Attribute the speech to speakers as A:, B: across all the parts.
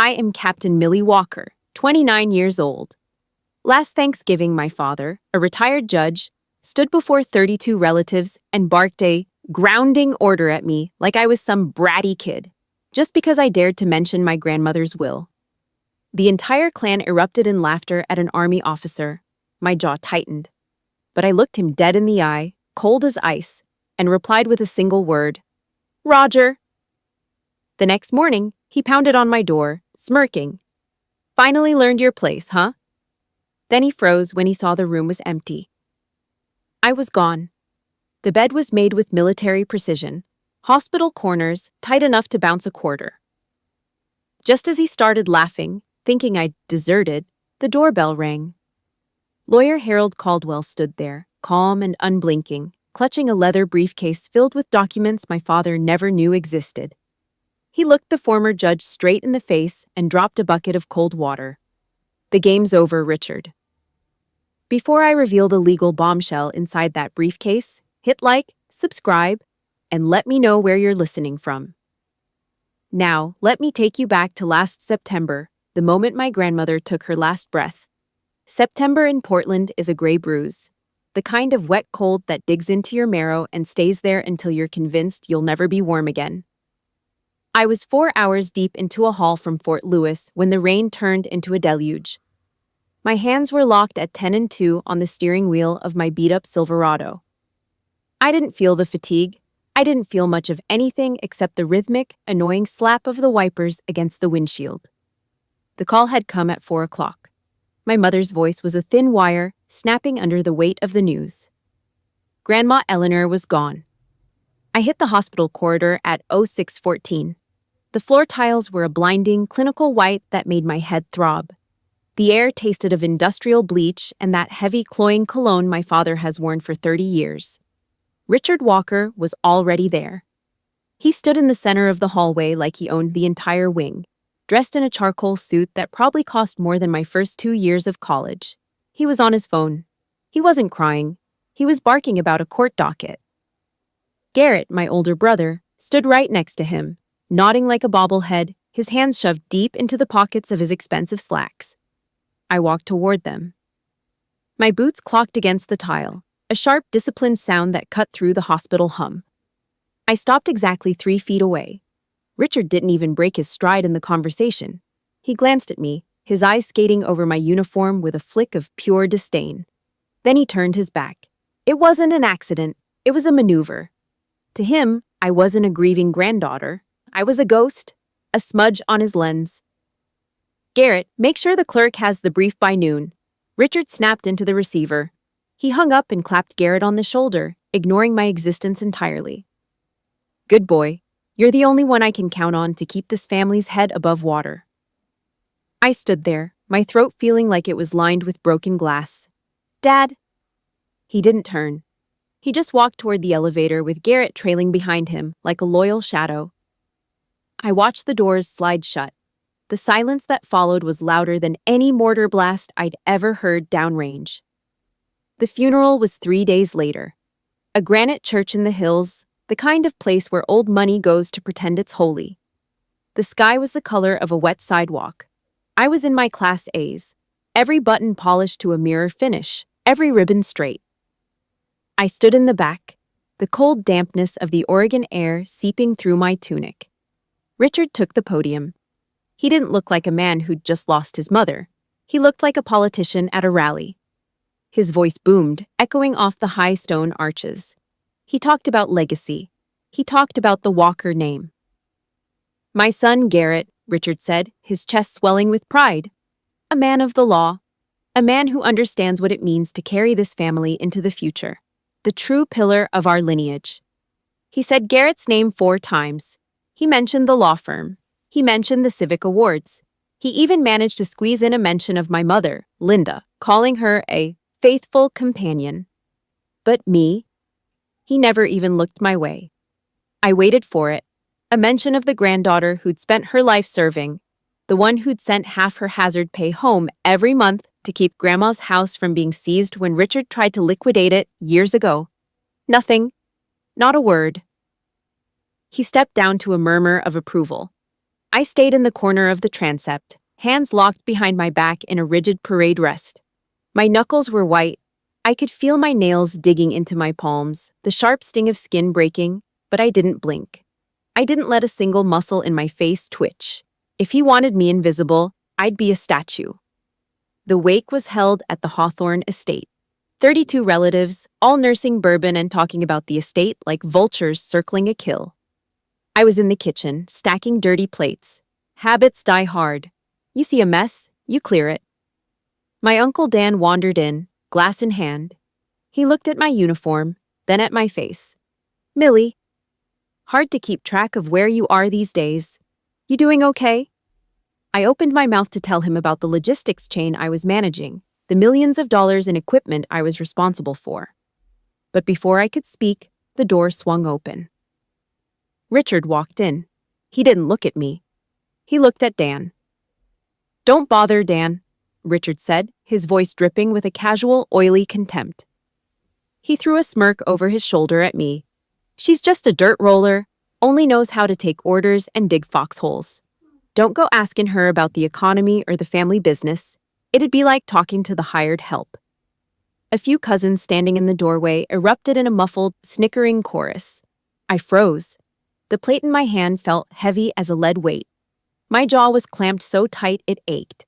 A: I am Captain Millie Walker, 29 years old. Last Thanksgiving, my father, a retired judge, stood before 32 relatives and barked a grounding order at me like I was some bratty kid, just because I dared to mention my grandmother's will. The entire clan erupted in laughter at an army officer. My jaw tightened. But I looked him dead in the eye, cold as ice, and replied with a single word, "Roger." The next morning, he pounded on my door, smirking. "Finally learned your place, huh?" Then he froze when he saw the room was empty. I was gone. The bed was made with military precision, hospital corners tight enough to bounce a quarter. Just as he started laughing, thinking I'd deserted, the doorbell rang. Lawyer Harold Caldwell stood there, calm and unblinking, clutching a leather briefcase filled with documents my father never knew existed. He looked the former judge straight in the face and dropped a bucket of cold water. "The game's over, Richard." Before I reveal the legal bombshell inside that briefcase, hit like, subscribe, and let me know where you're listening from. Now, let me take you back to last September, the moment my grandmother took her last breath. September in Portland is a gray bruise, the kind of wet cold that digs into your marrow and stays there until you're convinced you'll never be warm again. I was 4 hours deep into a haul from Fort Lewis when the rain turned into a deluge. My hands were locked at 10 and 2 on the steering wheel of my beat-up Silverado. I didn't feel the fatigue. I didn't feel much of anything except the rhythmic, annoying slap of the wipers against the windshield. The call had come at 4 o'clock. My mother's voice was a thin wire, snapping under the weight of the news. Grandma Eleanor was gone. I hit the hospital corridor at 06:14. The floor tiles were a blinding, clinical white that made my head throb. The air tasted of industrial bleach and that heavy, cloying cologne my father has worn for 30 years. Richard Walker was already there. He stood in the center of the hallway like he owned the entire wing, dressed in a charcoal suit that probably cost more than my first 2 years of college. He was on his phone. He wasn't crying. He was barking about a court docket. Garrett, my older brother, stood right next to him, nodding like a bobblehead, his hands shoved deep into the pockets of his expensive slacks. I walked toward them. My boots clocked against the tile, a sharp, disciplined sound that cut through the hospital hum. I stopped exactly 3 feet away. Richard didn't even break his stride in the conversation. He glanced at me, his eyes skating over my uniform with a flick of pure disdain. Then he turned his back. It wasn't an accident. It was a maneuver. To him, I wasn't a grieving granddaughter. I was a ghost, a smudge on his lens. "Garrett, make sure the clerk has the brief by noon." Richard snapped into the receiver. He hung up and clapped Garrett on the shoulder, ignoring my existence entirely. "Good boy. You're the only one I can count on to keep this family's head above water." I stood there, my throat feeling like it was lined with broken glass. "Dad?" He didn't turn. He just walked toward the elevator with Garrett trailing behind him like a loyal shadow. I watched the doors slide shut. The silence that followed was louder than any mortar blast I'd ever heard downrange. The funeral was 3 days later. A granite church in the hills, the kind of place where old money goes to pretend it's holy. The sky was the color of a wet sidewalk. I was in my Class A's, every button polished to a mirror finish, every ribbon straight. I stood in the back, the cold dampness of the Oregon air seeping through my tunic. Richard took the podium. He didn't look like a man who'd just lost his mother. He looked like a politician at a rally. His voice boomed, echoing off the high stone arches. He talked about legacy. He talked about the Walker name. "My son, Garrett," Richard said, his chest swelling with pride. "A man of the law. A man who understands what it means to carry this family into the future. The true pillar of our lineage." He said Garrett's name 4 times. He mentioned the law firm. He mentioned the civic awards. He even managed to squeeze in a mention of my mother, Linda, calling her a faithful companion. But me? He never even looked my way. I waited for it. A mention of the granddaughter who'd spent her life serving, the one who'd sent half her hazard pay home every month to keep Grandma's house from being seized when Richard tried to liquidate it years ago. Nothing. Not a word. He stepped down to a murmur of approval. I stayed in the corner of the transept, hands locked behind my back in a rigid parade rest. My knuckles were white. I could feel my nails digging into my palms, the sharp sting of skin breaking, but I didn't blink. I didn't let a single muscle in my face twitch. If he wanted me invisible, I'd be a statue. The wake was held at the Hawthorne estate. 32 relatives, all nursing bourbon and talking about the estate like vultures circling a kill. I was in the kitchen, stacking dirty plates. Habits die hard. You see a mess, you clear it. My Uncle Dan wandered in, glass in hand. He looked at my uniform, then at my face. "Millie, hard to keep track of where you are these days. You doing okay?" I opened my mouth to tell him about the logistics chain I was managing, the millions of dollars in equipment I was responsible for. But before I could speak, the door swung open. Richard walked in. He didn't look at me. He looked at Dan. "Don't bother, Dan," Richard said, his voice dripping with a casual, oily contempt. He threw a smirk over his shoulder at me. "She's just a dirt roller, only knows how to take orders and dig foxholes. Don't go asking her about the economy or the family business. It'd be like talking to the hired help." A few cousins standing in the doorway erupted in a muffled, snickering chorus. I froze. The plate in my hand felt heavy as a lead weight. My jaw was clamped so tight it ached.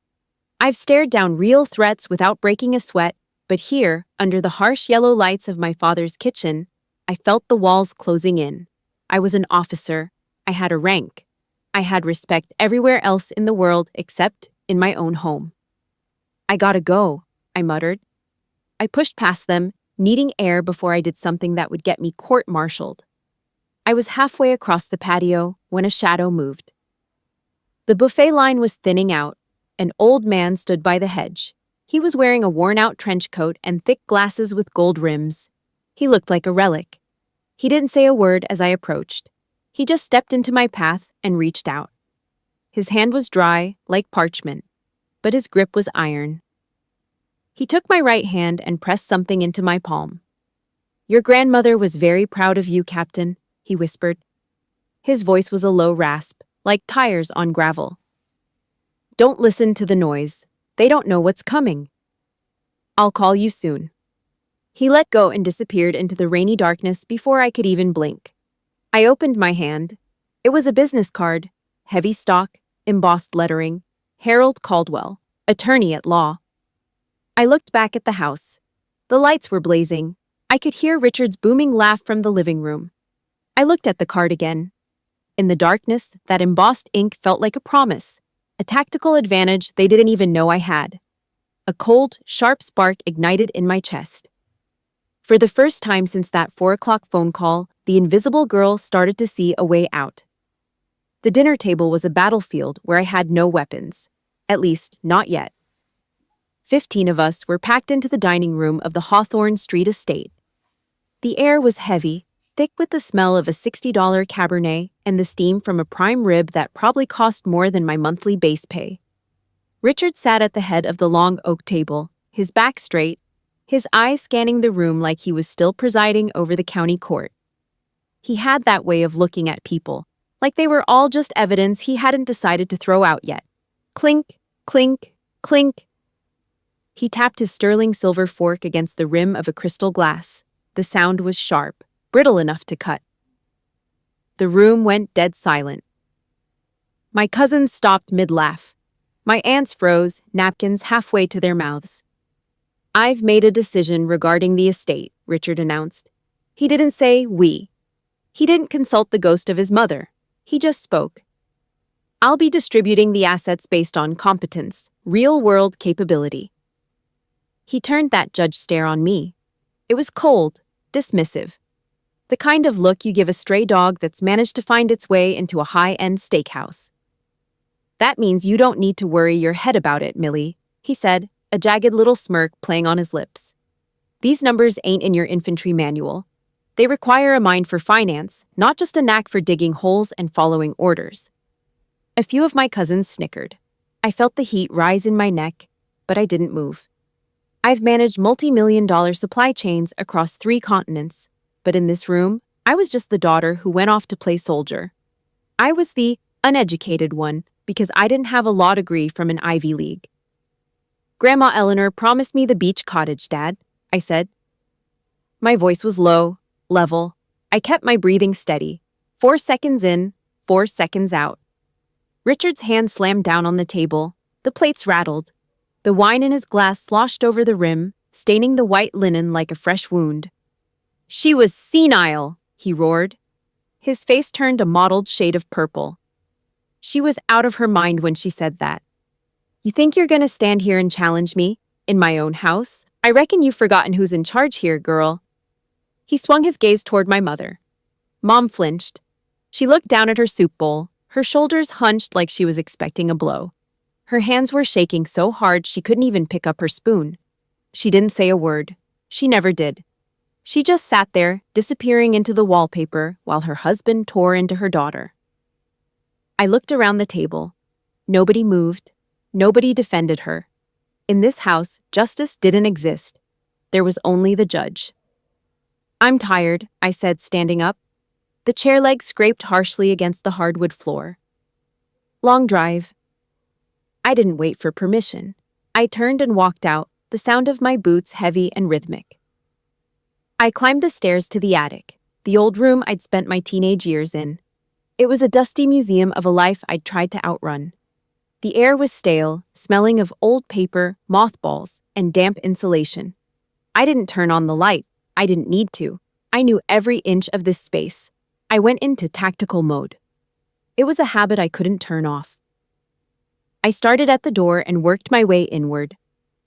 A: I've stared down real threats without breaking a sweat, but here, under the harsh yellow lights of my father's kitchen, I felt the walls closing in. I was an officer. I had a rank. I had respect everywhere else in the world except in my own home. "I gotta go," I muttered. I pushed past them, needing air before I did something that would get me court-martialed. I was halfway across the patio when a shadow moved. The buffet line was thinning out. An old man stood by the hedge. He was wearing a worn-out trench coat and thick glasses with gold rims. He looked like a relic. He didn't say a word as I approached. He just stepped into my path and reached out. His hand was dry, like parchment, but his grip was iron. He took my right hand and pressed something into my palm. "Your grandmother was very proud of you, Captain," he whispered. His voice was a low rasp, like tires on gravel. "Don't listen to the noise. They don't know what's coming. I'll call you soon." He let go and disappeared into the rainy darkness before I could even blink. I opened my hand. It was a business card, heavy stock, embossed lettering, Harold Caldwell, attorney at law. I looked back at the house. The lights were blazing. I could hear Richard's booming laugh from the living room. I looked at the card again. In the darkness, that embossed ink felt like a promise, a tactical advantage they didn't even know I had. A cold, sharp spark ignited in my chest. For the first time since that 4 o'clock phone call, the invisible girl started to see a way out. The dinner table was a battlefield where I had no weapons. At least, not yet. 15 of us were packed into the dining room of the Hawthorne Street estate. The air was heavy, thick with the smell of a $60 Cabernet and the steam from a prime rib that probably cost more than my monthly base pay. Richard sat at the head of the long oak table, his back straight, his eyes scanning the room like he was still presiding over the county court. He had that way of looking at people, like they were all just evidence he hadn't decided to throw out yet. Clink, clink, clink. He tapped his sterling silver fork against the rim of a crystal glass. The sound was sharp, brittle enough to cut. The room went dead silent. My cousins stopped mid-laugh. My aunts froze, napkins halfway to their mouths. "I've made a decision regarding the estate," Richard announced. He didn't say we. He didn't consult the ghost of his mother. He just spoke. "I'll be distributing the assets based on competence, real-world capability." He turned that judge stare on me. It was cold, dismissive. The kind of look you give a stray dog that's managed to find its way into a high-end steakhouse. "That means you don't need to worry your head about it, Millie," he said, a jagged little smirk playing on his lips. "These numbers ain't in your infantry manual. They require a mind for finance, not just a knack for digging holes and following orders." A few of my cousins snickered. I felt the heat rise in my neck, but I didn't move. I've managed multi-million-dollar supply chains across 3 continents, but in this room, I was just the daughter who went off to play soldier. I was the uneducated one, because I didn't have a law degree from an Ivy League. Grandma Eleanor promised me the beach cottage, Dad, I said. My voice was low, level. I kept my breathing steady. 4 seconds in, 4 seconds out. Richard's hand slammed down on the table. The plates rattled. The wine in his glass sloshed over the rim, staining the white linen like a fresh wound. She was senile, he roared. His face turned a mottled shade of purple. She was out of her mind when she said that. You think you're gonna stand here and challenge me? In my own house? I reckon you've forgotten who's in charge here, girl. He swung his gaze toward my mother. Mom flinched. She looked down at her soup bowl, her shoulders hunched like she was expecting a blow. Her hands were shaking so hard she couldn't even pick up her spoon. She didn't say a word. She never did. She just sat there, disappearing into the wallpaper while her husband tore into her daughter. I looked around the table. Nobody moved. Nobody defended her. In this house, justice didn't exist. There was only the judge. I'm tired, I said, standing up. The chair legs scraped harshly against the hardwood floor. Long drive. I didn't wait for permission. I turned and walked out, the sound of my boots heavy and rhythmic. I climbed the stairs to the attic, the old room I'd spent my teenage years in. It was a dusty museum of a life I'd tried to outrun. The air was stale, smelling of old paper, mothballs, and damp insulation. I didn't turn on the light. I didn't need to. I knew every inch of this space. I went into tactical mode. It was a habit I couldn't turn off. I started at the door and worked my way inward.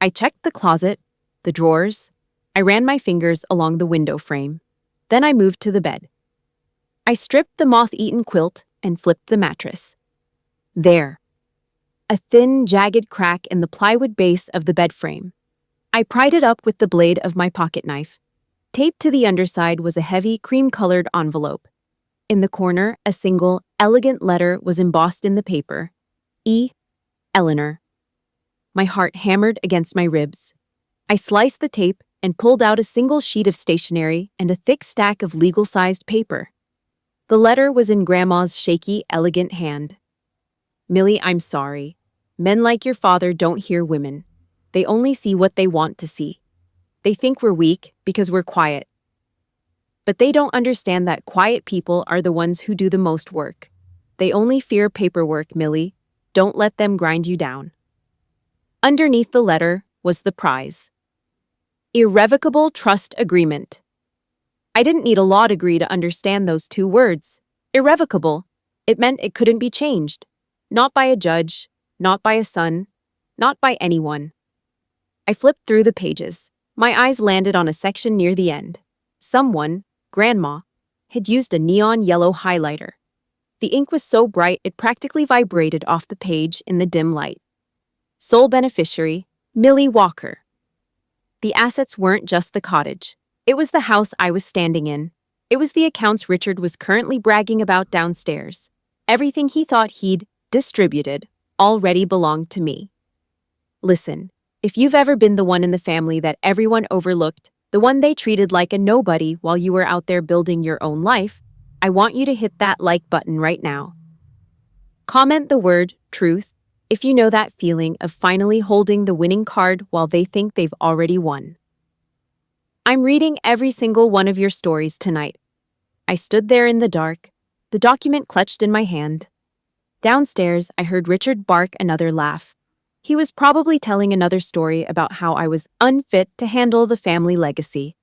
A: I checked the closet, the drawers. I ran my fingers along the window frame. Then I moved to the bed. I stripped the moth-eaten quilt and flipped the mattress. There. A thin, jagged crack in the plywood base of the bed frame. I pried it up with the blade of my pocket knife. Taped to the underside was a heavy, cream-colored envelope. In the corner, a single, elegant letter was embossed in the paper. E. Eleanor. My heart hammered against my ribs. I sliced the tape and pulled out a single sheet of stationery and a thick stack of legal-sized paper. The letter was in Grandma's shaky, elegant hand. Millie, I'm sorry. Men like your father don't hear women. They only see what they want to see. They think we're weak because we're quiet. But they don't understand that quiet people are the ones who do the most work. They only fear paperwork, Millie. Don't let them grind you down. Underneath the letter was the prize. Irrevocable trust agreement. I didn't need a law degree to understand those 2 words. Irrevocable. It meant it couldn't be changed. Not by a judge, not by a son, not by anyone. I flipped through the pages. My eyes landed on a section near the end. Someone, Grandma, had used a neon yellow highlighter. The ink was so bright it practically vibrated off the page in the dim light. Sole beneficiary, Millie Walker. The assets weren't just the cottage. It was the house I was standing in. It was the accounts Richard was currently bragging about downstairs. Everything he thought he'd distributed already belonged to me. Listen, if you've ever been the one in the family that everyone overlooked, the one they treated like a nobody while you were out there building your own life, I want you to hit that like button right now. Comment the word truth if you know that feeling of finally holding the winning card while they think they've already won. I'm reading every single one of your stories tonight. I stood there in the dark, the document clutched in my hand. Downstairs, I heard Richard bark another laugh. He was probably telling another story about how I was unfit to handle the family legacy.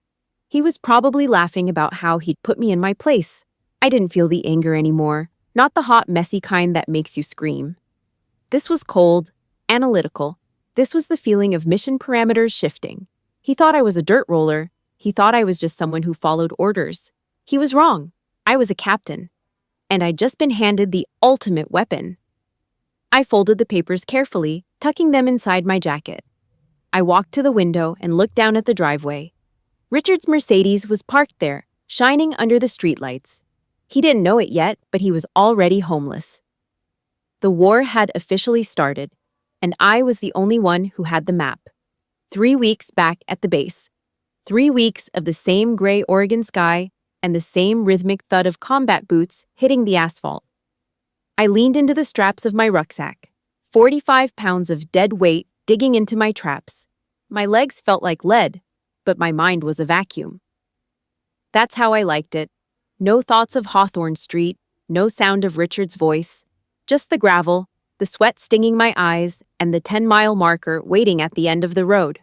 A: He was probably laughing about how he'd put me in my place. I didn't feel the anger anymore, not the hot, messy kind that makes you scream. This was cold, analytical. This was the feeling of mission parameters shifting. He thought I was a dirt roller. He thought I was just someone who followed orders. He was wrong. I was a captain. And I'd just been handed the ultimate weapon. I folded the papers carefully, tucking them inside my jacket. I walked to the window and looked down at the driveway. Richard's Mercedes was parked there, shining under the streetlights. He didn't know it yet, but he was already homeless. The war had officially started, and I was the only one who had the map. 3 weeks back at the base. 3 weeks of the same gray Oregon sky and the same rhythmic thud of combat boots hitting the asphalt. I leaned into the straps of my rucksack, 45 pounds of dead weight digging into my traps. My legs felt like lead, but my mind was a vacuum. That's how I liked it. No thoughts of Hawthorne Street, no sound of Richard's voice, just the gravel, the sweat stinging my eyes, and the 10-mile marker waiting at the end of the road.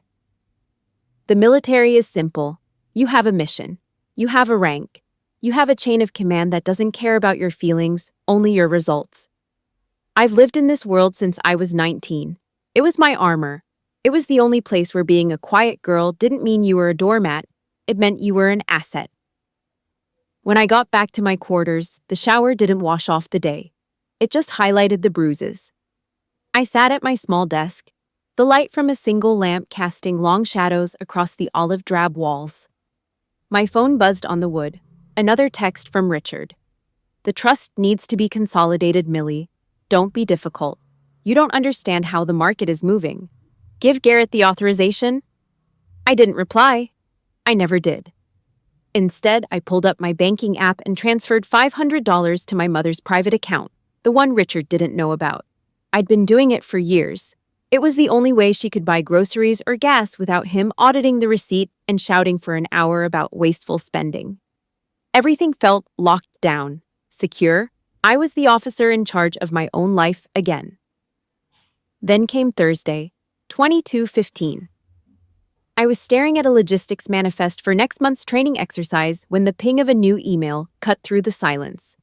A: The military is simple. You have a mission. You have a rank. You have a chain of command that doesn't care about your feelings, only your results. I've lived in this world since I was 19. It was my armor. It was the only place where being a quiet girl didn't mean you were a doormat. It meant you were an asset. When I got back to my quarters, the shower didn't wash off the day. It just highlighted the bruises. I sat at my small desk, the light from a single lamp casting long shadows across the olive drab walls. My phone buzzed on the wood. Another text from Richard. The trust needs to be consolidated, Millie. Don't be difficult. You don't understand how the market is moving. Give Garrett the authorization. I didn't reply. I never did. Instead, I pulled up my banking app and transferred $500 to my mother's private account, the one Richard didn't know about. I'd been doing it for years. It was the only way she could buy groceries or gas without him auditing the receipt and shouting for an hour about wasteful spending. Everything felt locked down, secure. I was the officer in charge of my own life again. Then came Thursday, 22:15. I was staring at a logistics manifest for next month's training exercise when the ping of a new email cut through the silence.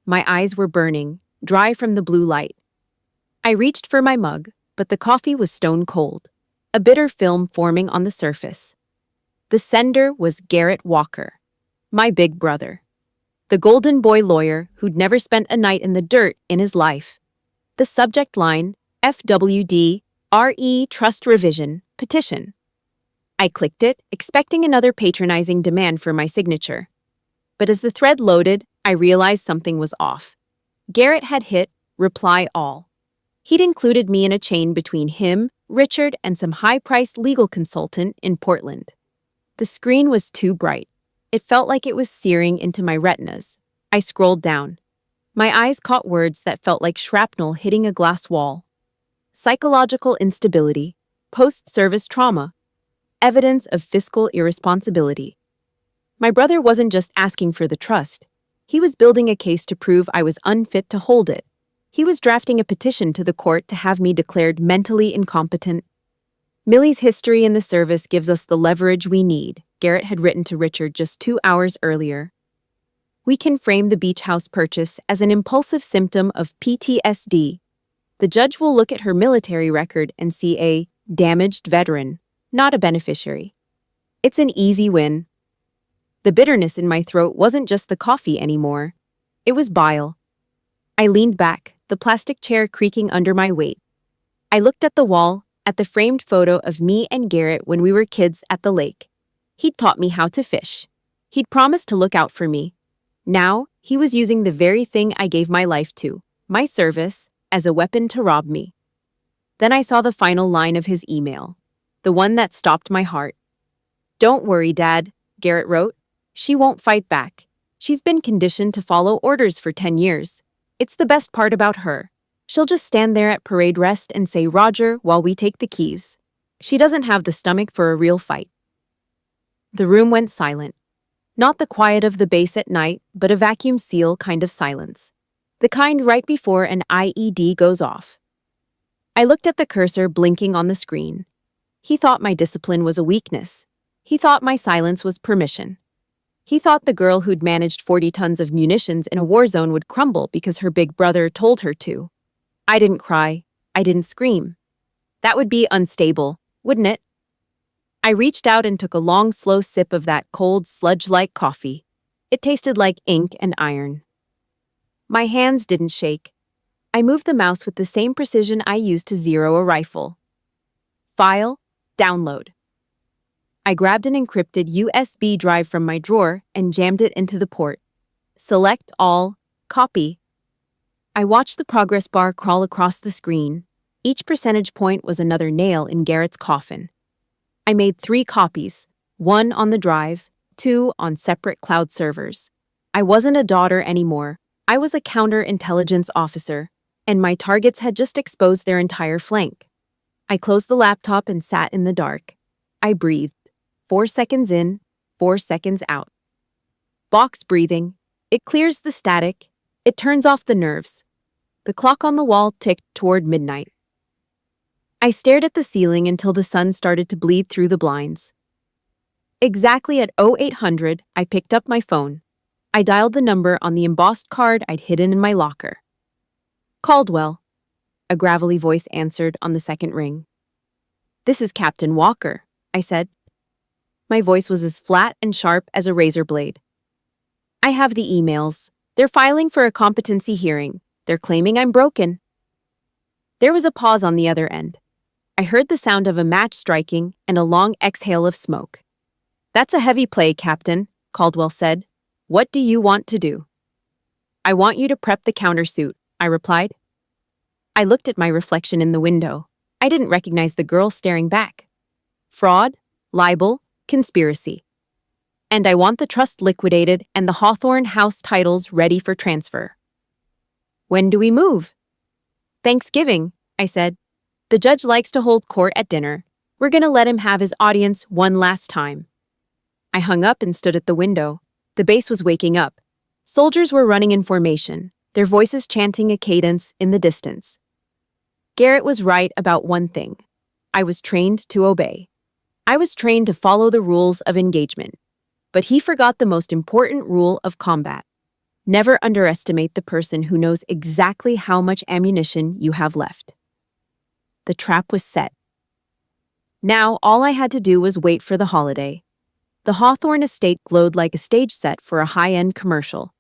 A: My eyes were burning, dry from the blue light. I reached for my mug, but the coffee was stone cold, a bitter film forming on the surface. The sender was Garrett Walker, my big brother. The golden boy lawyer who'd never spent a night in the dirt in his life. The subject line, FWD, RE Trust Revision, Petition. I clicked it, expecting another patronizing demand for my signature. But as the thread loaded, I realized something was off. Garrett had hit reply all. He'd included me in a chain between him, Richard, and some high-priced legal consultant in Portland. The screen was too bright. It felt like it was searing into my retinas. I scrolled down. My eyes caught words that felt like shrapnel hitting a glass wall. Psychological instability, post-service trauma, evidence of fiscal irresponsibility. My brother wasn't just asking for the trust. He was building a case to prove I was unfit to hold it. He was drafting a petition to the court to have me declared mentally incompetent. Millie's history in the service gives us the leverage we need, Garrett had written to Richard just 2 hours earlier. We can frame the beach house purchase as an impulsive symptom of PTSD. The judge will look at her military record and see a damaged veteran, not a beneficiary. It's an easy win. The bitterness in my throat wasn't just the coffee anymore. It was bile. I leaned back, the plastic chair creaking under my weight. I looked at the wall, at the framed photo of me and Garrett when we were kids at the lake. He'd taught me how to fish. He'd promised to look out for me. Now, he was using the very thing I gave my life to, my service, as a weapon to rob me. Then I saw the final line of his email, the one that stopped my heart. "Don't worry, Dad," Garrett wrote. "She won't fight back. She's been conditioned to follow orders for 10 years. It's the best part about her. She'll just stand there at parade rest and say Roger while we take the keys. She doesn't have the stomach for a real fight." The room went silent. Not the quiet of the base at night, but a vacuum seal kind of silence. The kind right before an IED goes off. I looked at the cursor blinking on the screen. He thought my discipline was a weakness. He thought my silence was permission. He thought the girl who'd managed 40 tons of munitions in a war zone would crumble because her big brother told her to. I didn't cry. I didn't scream. That would be unstable, wouldn't it? I reached out and took a long, slow sip of that cold, sludge-like coffee. It tasted like ink and iron. My hands didn't shake. I moved the mouse with the same precision I used to zero a rifle. File, download. I grabbed an encrypted USB drive from my drawer and jammed it into the port. Select all, copy. I watched the progress bar crawl across the screen. Each percentage point was another nail in Garrett's coffin. I made 3 copies, 1 on the drive, 2 on separate cloud servers. I wasn't a daughter anymore. I was a counterintelligence officer, and my targets had just exposed their entire flank. I closed the laptop and sat in the dark. I breathed. 4 seconds in, 4 seconds out. Box breathing. It clears the static. It turns off the nerves. The clock on the wall ticked toward midnight. I stared at the ceiling until the sun started to bleed through the blinds. Exactly at 0800, I picked up my phone. I dialed the number on the embossed card I'd hidden in my locker. Caldwell, a gravelly voice answered on the second ring. This is Captain Walker, I said. My voice was as flat and sharp as a razor blade. I have the emails. They're filing for a competency hearing. They're claiming I'm broken. There was a pause on the other end. I heard the sound of a match striking and a long exhale of smoke. That's a heavy play, Captain, Caldwell said. What do you want to do? I want you to prep the countersuit, I replied. I looked at my reflection in the window. I didn't recognize the girl staring back. Fraud, libel, conspiracy. And I want the trust liquidated and the Hawthorne House titles ready for transfer. When do we move? Thanksgiving, I said. The judge likes to hold court at dinner. We're going to let him have his audience one last time. I hung up and stood at the window. The base was waking up. Soldiers were running in formation, their voices chanting a cadence in the distance. Garrett was right about one thing. I was trained to obey. I was trained to follow the rules of engagement. But he forgot the most important rule of combat. Never underestimate the person who knows exactly how much ammunition you have left. The trap was set. Now, all I had to do was wait for the holiday. The Hawthorne estate glowed like a stage set for a high-end commercial.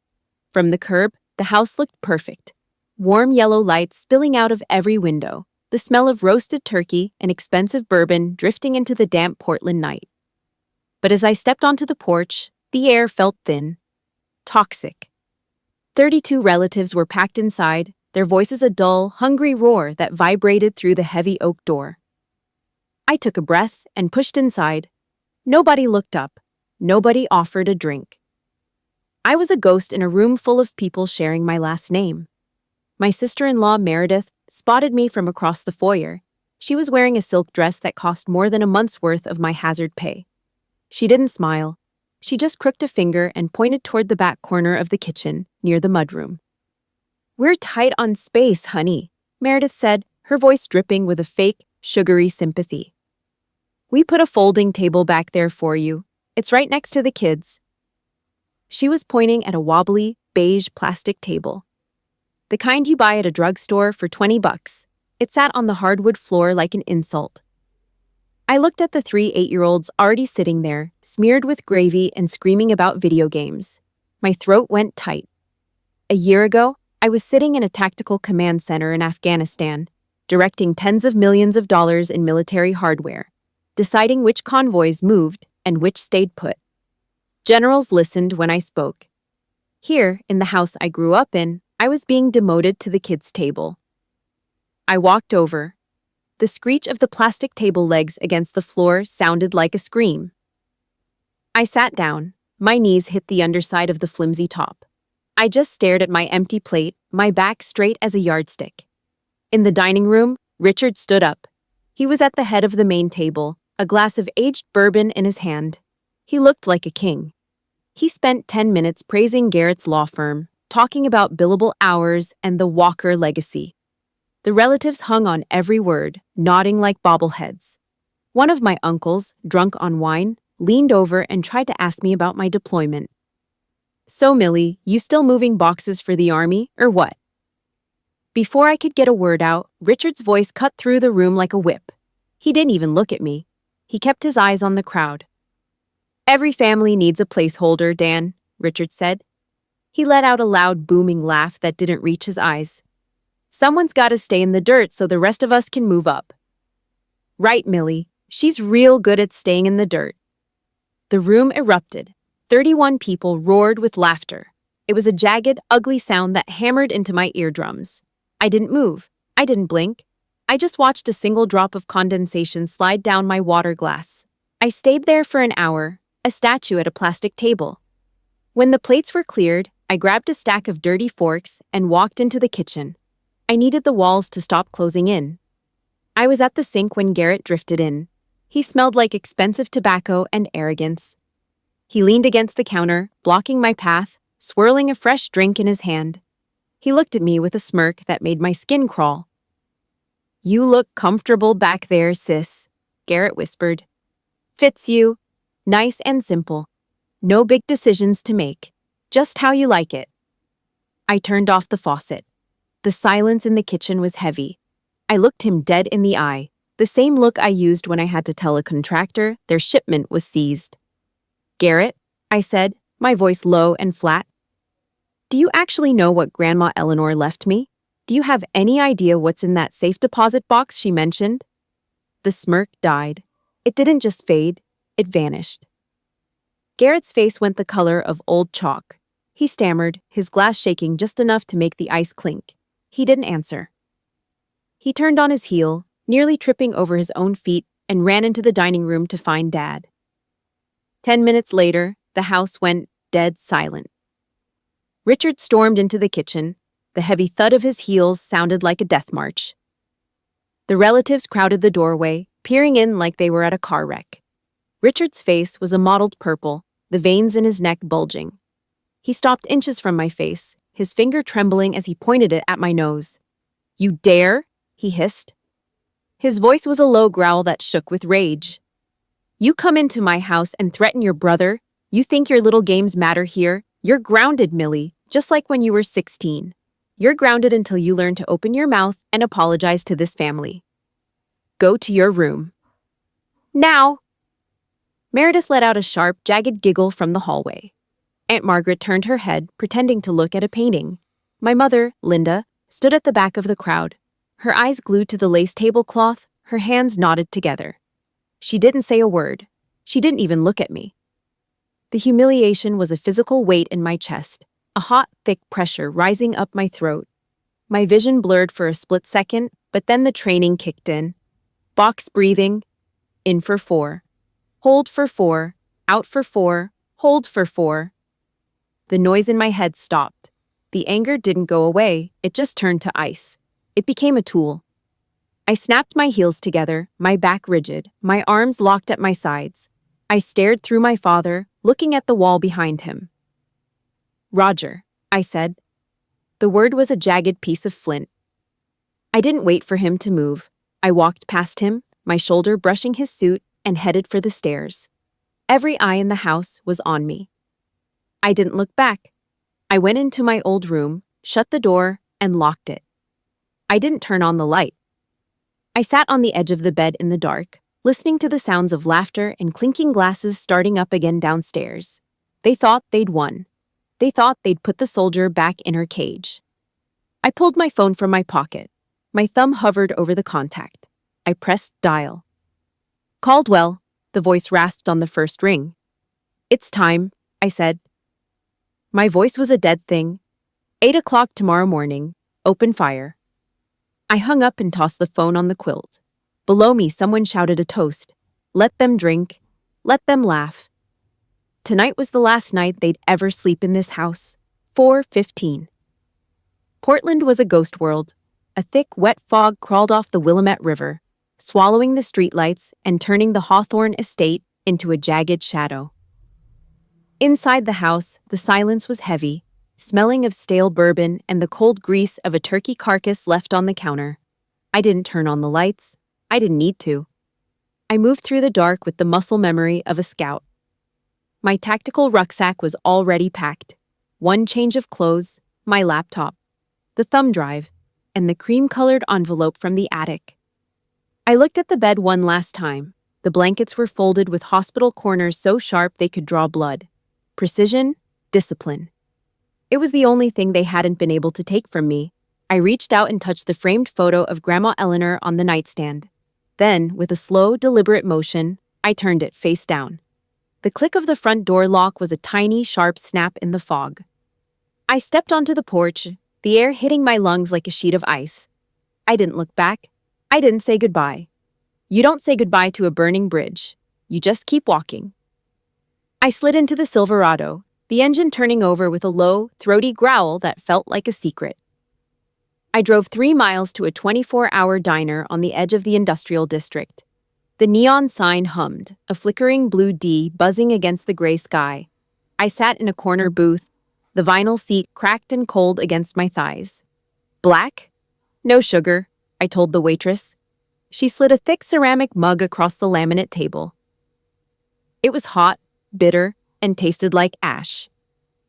A: From the curb, the house looked perfect. Warm yellow lights spilling out of every window, the smell of roasted turkey and expensive bourbon drifting into the damp Portland night. But as I stepped onto the porch, the air felt thin. Toxic. 32 relatives were packed inside, their voices a dull, hungry roar that vibrated through the heavy oak door. I took a breath and pushed inside. Nobody looked up. Nobody offered a drink. I was a ghost in a room full of people sharing my last name. My sister-in-law, Meredith, spotted me from across the foyer. She was wearing a silk dress that cost more than a month's worth of my hazard pay. She didn't smile. She just crooked a finger and pointed toward the back corner of the kitchen, near the mudroom. We're tight on space, honey, Meredith said, her voice dripping with a fake, sugary sympathy. We put a folding table back there for you. It's right next to the kids. She was pointing at a wobbly, beige plastic table. The kind you buy at a drugstore for $20. It sat on the hardwood floor like an insult. I looked at the 3 8-year-olds already sitting there, smeared with gravy and screaming about video games. My throat went tight. A year ago, I was sitting in a tactical command center in Afghanistan, directing tens of millions of dollars in military hardware, deciding which convoys moved and which stayed put. Generals listened when I spoke. Here, in the house I grew up in, I was being demoted to the kids' table. I walked over. The screech of the plastic table legs against the floor sounded like a scream. I sat down. My knees hit the underside of the flimsy top. I just stared at my empty plate, my back straight as a yardstick. In the dining room, Richard stood up. He was at the head of the main table, a glass of aged bourbon in his hand. He looked like a king. He spent 10 minutes praising Garrett's law firm, talking about billable hours and the Walker legacy. The relatives hung on every word, nodding like bobbleheads. One of my uncles, drunk on wine, leaned over and tried to ask me about my deployment. So, Millie, you still moving boxes for the army, or what? Before I could get a word out, Richard's voice cut through the room like a whip. He didn't even look at me. He kept his eyes on the crowd. Every family needs a placeholder, Dan, Richard said. He let out a loud, booming laugh that didn't reach his eyes. Someone's got to stay in the dirt so the rest of us can move up. Right, Millie. She's real good at staying in the dirt. The room erupted. 31 people roared with laughter. It was a jagged, ugly sound that hammered into my eardrums. I didn't move. I didn't blink. I just watched a single drop of condensation slide down my water glass. I stayed there for an hour, a statue at a plastic table. When the plates were cleared, I grabbed a stack of dirty forks and walked into the kitchen. I needed the walls to stop closing in. I was at the sink when Garrett drifted in. He smelled like expensive tobacco and arrogance. He leaned against the counter, blocking my path, swirling a fresh drink in his hand. He looked at me with a smirk that made my skin crawl. "You look comfortable back there, sis," Garrett whispered. "Fits you. Nice and simple. No big decisions to make. Just how you like it." I turned off the faucet. The silence in the kitchen was heavy. I looked him dead in the eye, the same look I used when I had to tell a contractor their shipment was seized. "Garrett," I said, my voice low and flat, "do you actually know what Grandma Eleanor left me? Do you have any idea what's in that safe deposit box she mentioned?" The smirk died. It didn't just fade, it vanished. Garrett's face went the color of old chalk. He stammered, his glass shaking just enough to make the ice clink. He didn't answer. He turned on his heel, nearly tripping over his own feet, and ran into the dining room to find Dad. 10 minutes later, the house went dead silent. Richard stormed into the kitchen. The heavy thud of his heels sounded like a death march. The relatives crowded the doorway, peering in like they were at a car wreck. Richard's face was a mottled purple, the veins in his neck bulging. He stopped inches from my face, his finger trembling as he pointed it at my nose. "You dare?" he hissed. His voice was a low growl that shook with rage. "You come into my house and threaten your brother? You think your little games matter here? You're grounded, Millie, just like when you were 16. You're grounded until you learn to open your mouth and apologize to this family. Go to your room. Now!" Meredith let out a sharp, jagged giggle from the hallway. Aunt Margaret turned her head, pretending to look at a painting. My mother, Linda, stood at the back of the crowd, her eyes glued to the lace tablecloth, her hands knotted together. She didn't say a word. She didn't even look at me. The humiliation was a physical weight in my chest, a hot, thick pressure rising up my throat. My vision blurred for a split second, but then the training kicked in. Box breathing. In for 4. Hold for 4. Out for 4. Hold for 4. The noise in my head stopped. The anger didn't go away, it just turned to ice. It became a tool. I snapped my heels together, my back rigid, my arms locked at my sides. I stared through my father, looking at the wall behind him. "Roger," I said. The word was a jagged piece of flint. I didn't wait for him to move. I walked past him, my shoulder brushing his suit, and headed for the stairs. Every eye in the house was on me. I didn't look back. I went into my old room, shut the door, and locked it. I didn't turn on the light. I sat on the edge of the bed in the dark, listening to the sounds of laughter and clinking glasses starting up again downstairs. They thought they'd won. They thought they'd put the soldier back in her cage. I pulled my phone from my pocket. My thumb hovered over the contact. I pressed dial. "Caldwell," the voice rasped on the first ring. "It's time," I said. My voice was a dead thing. 8 o'clock tomorrow morning. Open fire. I hung up and tossed the phone on the quilt. Below me, someone shouted a toast. Let them drink. Let them laugh. Tonight was the last night they'd ever sleep in this house. 4:15. Portland was a ghost world. A thick, wet fog crawled off the Willamette River, swallowing the streetlights and turning the Hawthorne estate into a jagged shadow. Inside the house, the silence was heavy, smelling of stale bourbon and the cold grease of a turkey carcass left on the counter. I didn't turn on the lights. I didn't need to. I moved through the dark with the muscle memory of a scout. My tactical rucksack was already packed. One change of clothes, my laptop, the thumb drive, and the cream-colored envelope from the attic. I looked at the bed one last time. The blankets were folded with hospital corners so sharp they could draw blood. Precision, discipline. It was the only thing they hadn't been able to take from me. I reached out and touched the framed photo of Grandma Eleanor on the nightstand. Then, with a slow, deliberate motion, I turned it face down. The click of the front door lock was a tiny, sharp snap in the fog. I stepped onto the porch, the air hitting my lungs like a sheet of ice. I didn't look back. I didn't say goodbye. You don't say goodbye to a burning bridge. You just keep walking. I slid into the Silverado, the engine turning over with a low, throaty growl that felt like a secret. I drove 3 miles to a 24-hour diner on the edge of the industrial district. The neon sign hummed, a flickering blue D buzzing against the gray sky. I sat in a corner booth, the vinyl seat cracked and cold against my thighs. Black? No sugar, I told the waitress. She slid a thick ceramic mug across the laminate table. It was hot, bitter, and tasted like ash.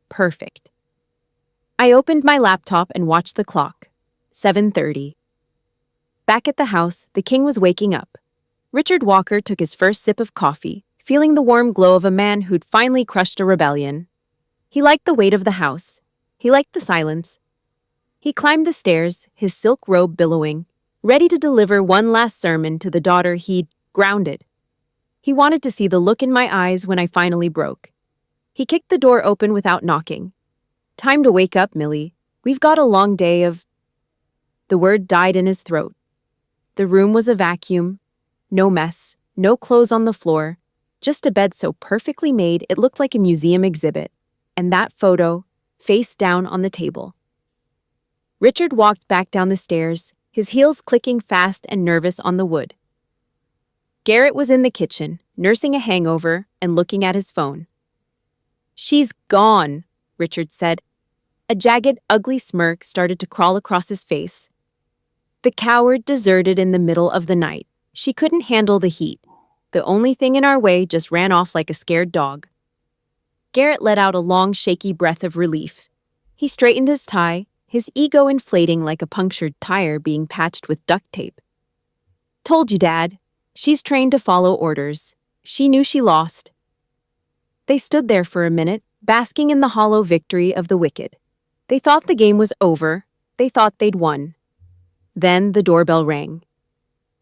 A: Perfect. I opened my laptop and watched the clock. 7:30. Back at the house, the king was waking up. Richard Walker took his first sip of coffee, feeling the warm glow of a man who'd finally crushed a rebellion. He liked the weight of the house. He liked the silence. He climbed the stairs, his silk robe billowing, ready to deliver one last sermon to the daughter he'd grounded. He wanted to see the look in my eyes when I finally broke. He kicked the door open without knocking. Time to wake up, Millie. We've got a long day of... The word died in his throat. The room was a vacuum. No mess, no clothes on the floor, just a bed so perfectly made it looked like a museum exhibit, and that photo, face down on the table. Richard walked back down the stairs, his heels clicking fast and nervous on the wood. Garrett was in the kitchen, nursing a hangover and looking at his phone. "She's gone," Richard said. A jagged, ugly smirk started to crawl across his face. The coward deserted in the middle of the night. She couldn't handle the heat. The only thing in our way just ran off like a scared dog. Garrett let out a long, shaky breath of relief. He straightened his tie, his ego inflating like a punctured tire being patched with duct tape. "Told you, Dad. She's trained to follow orders. She knew she lost." They stood there for a minute, basking in the hollow victory of the wicked. They thought the game was over. They thought they'd won. Then the doorbell rang.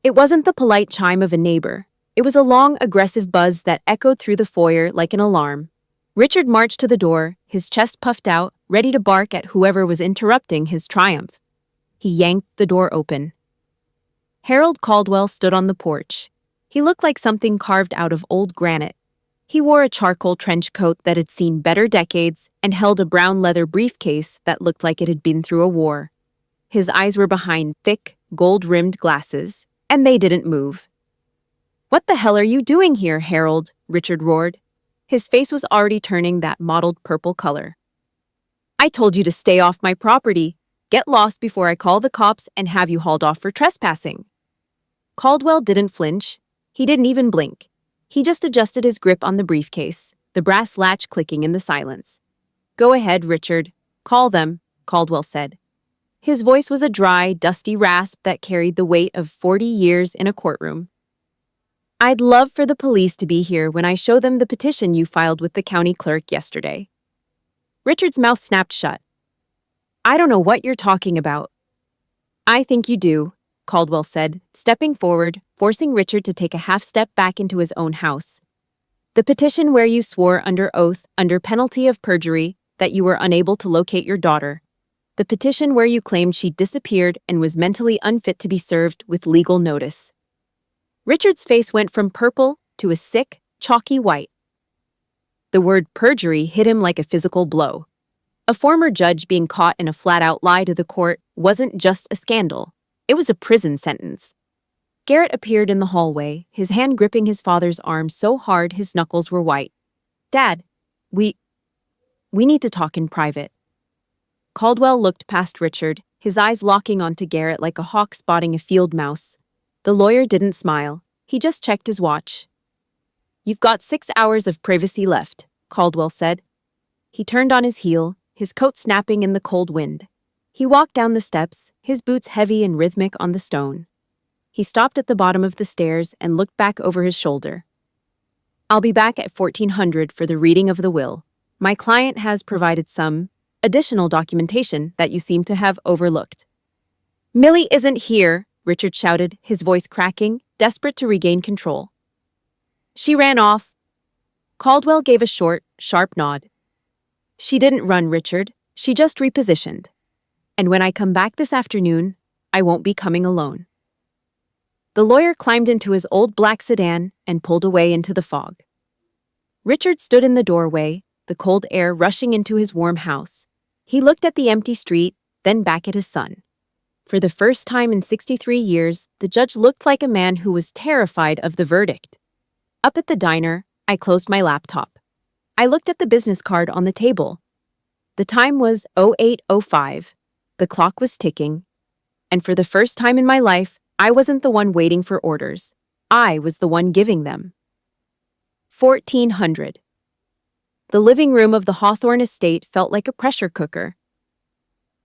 A: It wasn't the polite chime of a neighbor. It was a long, aggressive buzz that echoed through the foyer like an alarm. Richard marched to the door, his chest puffed out, ready to bark at whoever was interrupting his triumph. He yanked the door open. Harold Caldwell stood on the porch. He looked like something carved out of old granite. He wore a charcoal trench coat that had seen better decades and held a brown leather briefcase that looked like it had been through a war. His eyes were behind thick, gold-rimmed glasses, and they didn't move. "What the hell are you doing here, Harold?" Richard roared. His face was already turning that mottled purple color. "I told you to stay off my property. Get lost before I call the cops and have you hauled off for trespassing." Caldwell didn't flinch. He didn't even blink. He just adjusted his grip on the briefcase, the brass latch clicking in the silence. "Go ahead, Richard. Call them," Caldwell said. His voice was a dry, dusty rasp that carried the weight of 40 years in a courtroom. "I'd love for the police to be here when I show them the petition you filed with the county clerk yesterday." Richard's mouth snapped shut. "I don't know what you're talking about." "I think you do," Caldwell said, stepping forward, forcing Richard to take a half step back into his own house. "The petition where you swore under oath, under penalty of perjury, that you were unable to locate your daughter. The petition where you claimed she disappeared and was mentally unfit to be served with legal notice." Richard's face went from purple to a sick, chalky white. The word perjury hit him like a physical blow. A former judge being caught in a flat-out lie to the court wasn't just a scandal. It was a prison sentence. Garrett appeared in the hallway, his hand gripping his father's arm so hard his knuckles were white. "Dad, we need to talk in private." Caldwell looked past Richard, his eyes locking onto Garrett like a hawk spotting a field mouse. The lawyer didn't smile. He just checked his watch. "You've got 6 hours of privacy left," Caldwell said. He turned on his heel, his coat snapping in the cold wind. He walked down the steps, his boots heavy and rhythmic on the stone. He stopped at the bottom of the stairs and looked back over his shoulder. "I'll be back at 1400 for the reading of the will. My client has provided some additional documentation that you seem to have overlooked." "Millie isn't here," Richard shouted, his voice cracking, desperate to regain control. "She ran off." Caldwell gave a short, sharp nod. "She didn't run, Richard. She just repositioned. And when I come back this afternoon, I won't be coming alone." The lawyer climbed into his old black sedan and pulled away into the fog. Richard stood in the doorway, the cold air rushing into his warm house. He looked at the empty street, then back at his son. For the first time in 63 years, the judge looked like a man who was terrified of the verdict. Up at the diner, I closed my laptop. I looked at the business card on the table. The time was 08:05. The clock was ticking. And for the first time in my life, I wasn't the one waiting for orders. I was the one giving them. 1400. The living room of the Hawthorne estate felt like a pressure cooker.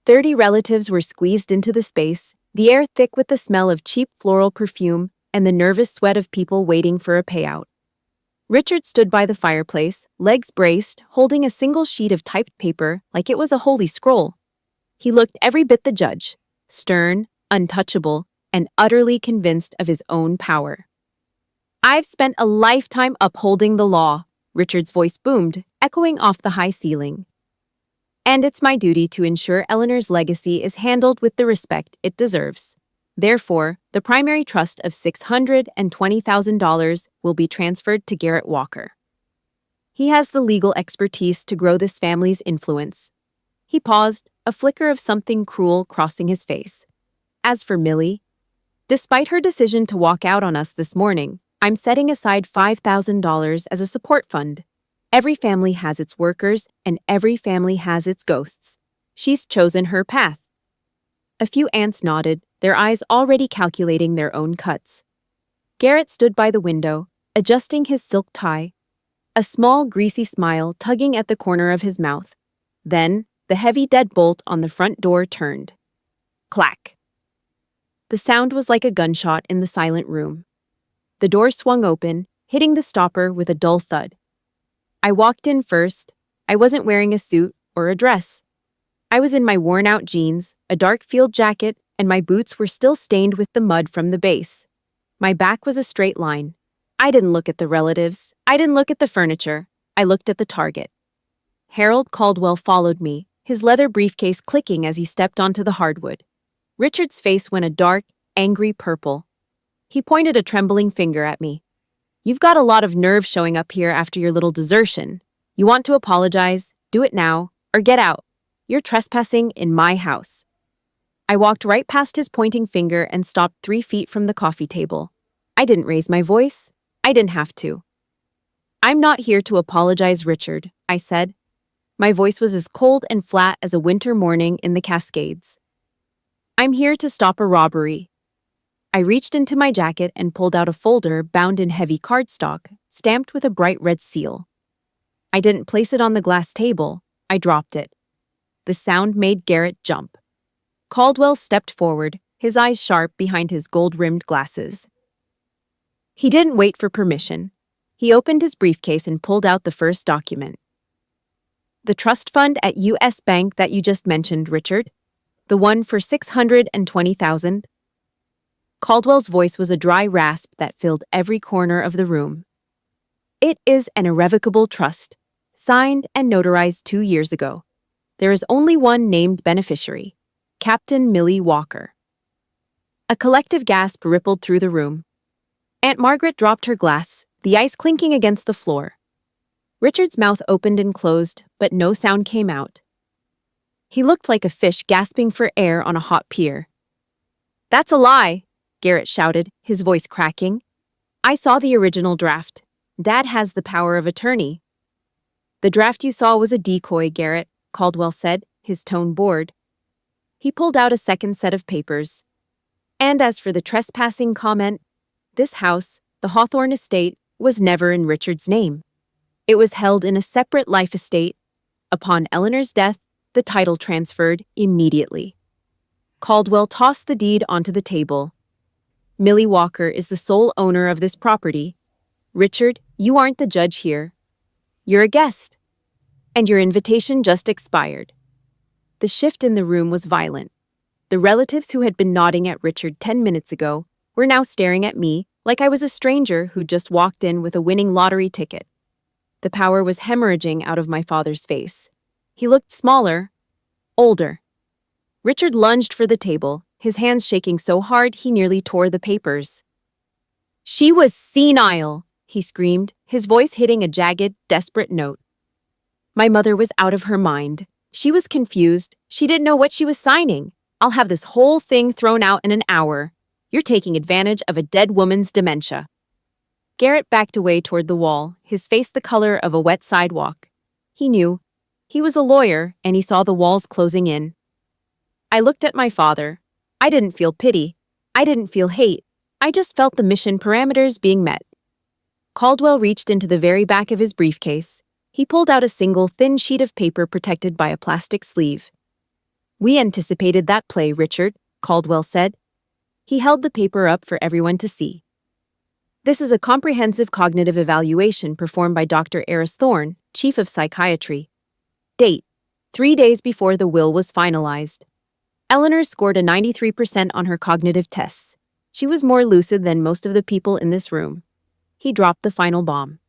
A: 30 relatives were squeezed into the space, the air thick with the smell of cheap floral perfume and the nervous sweat of people waiting for a payout. Richard stood by the fireplace, legs braced, holding a single sheet of typed paper like it was a holy scroll. He looked every bit the judge, stern, untouchable, and utterly convinced of his own power. "I've spent a lifetime upholding the law," Richard's voice boomed, echoing off the high ceiling. "And it's my duty to ensure Eleanor's legacy is handled with the respect it deserves. Therefore, the primary trust of $620,000 will be transferred to Garrett Walker. He has the legal expertise to grow this family's influence." He paused, a flicker of something cruel crossing his face. "As for Millie, despite her decision to walk out on us this morning, I'm setting aside $5,000 as a support fund. Every family has its workers, and every family has its ghosts. She's chosen her path." A few aunts nodded, their eyes already calculating their own cuts. Garrett stood by the window, adjusting his silk tie, a small, greasy smile tugging at the corner of his mouth. Then, the heavy deadbolt on the front door turned. Clack. The sound was like a gunshot in the silent room. The door swung open, hitting the stopper with a dull thud. I walked in first. I wasn't wearing a suit or a dress. I was in my worn-out jeans, a dark field jacket, and my boots were still stained with the mud from the base. My back was a straight line. I didn't look at the relatives. I didn't look at the furniture. I looked at the target. Harold Caldwell followed me, his leather briefcase clicking as he stepped onto the hardwood. Richard's face went a dark, angry purple. He pointed a trembling finger at me. "You've got a lot of nerve showing up here after your little desertion. You want to apologize? Do it now, or get out. You're trespassing in my house." I walked right past his pointing finger and stopped 3 feet from the coffee table. I didn't raise my voice. I didn't have to. "I'm not here to apologize, Richard," I said. My voice was as cold and flat as a winter morning in the Cascades. "I'm here to stop a robbery." I reached into my jacket and pulled out a folder bound in heavy cardstock, stamped with a bright red seal. I didn't place it on the glass table. I dropped it. The sound made Garrett jump. Caldwell stepped forward, his eyes sharp behind his gold-rimmed glasses. He didn't wait for permission. He opened his briefcase and pulled out the first document. "The trust fund at U.S. Bank that you just mentioned, Richard. The one for $620,000. Caldwell's voice was a dry rasp that filled every corner of the room. "It is an irrevocable trust, signed and notarized 2 years ago. There is only one named beneficiary, Captain Millie Walker." A collective gasp rippled through the room. Aunt Margaret dropped her glass, the ice clinking against the floor. Richard's mouth opened and closed, but no sound came out. He looked like a fish gasping for air on a hot pier. "That's a lie," Garrett shouted, his voice cracking. "I saw the original draft. Dad has the power of attorney." "The draft you saw was a decoy, Garrett," Caldwell said, his tone bored. He pulled out a second set of papers. "And as for the trespassing comment, this house, the Hawthorne estate, was never in Richard's name. It was held in a separate life estate. Upon Eleanor's death, the title transferred immediately." Caldwell tossed the deed onto the table. "Millie Walker is the sole owner of this property. Richard, you aren't the judge here. You're a guest. And your invitation just expired." The shift in the room was violent. The relatives who had been nodding at Richard 10 minutes ago were now staring at me like I was a stranger who'd just walked in with a winning lottery ticket. The power was hemorrhaging out of my father's face. He looked smaller, older. Richard lunged for the table, his hands shaking so hard he nearly tore the papers. "She was senile," he screamed, his voice hitting a jagged, desperate note. My mother was out of her mind. She was confused. She didn't know what she was signing. I'll have this whole thing thrown out in an hour. You're taking advantage of a dead woman's dementia. Garrett backed away toward the wall, his face the color of a wet sidewalk. He knew. He was a lawyer, and he saw the walls closing in. I looked at my father. I didn't feel pity. I didn't feel hate. I just felt the mission parameters being met. Caldwell reached into the very back of his briefcase. He pulled out a single thin sheet of paper protected by a plastic sleeve. "We anticipated that play, Richard," Caldwell said. He held the paper up for everyone to see. "This is a comprehensive cognitive evaluation performed by Dr. Eris Thorne, Chief of Psychiatry. Date: 3 days before the will was finalized. Eleanor scored a 93% on her cognitive tests. She was more lucid than most of the people in this room." He dropped the final bomb.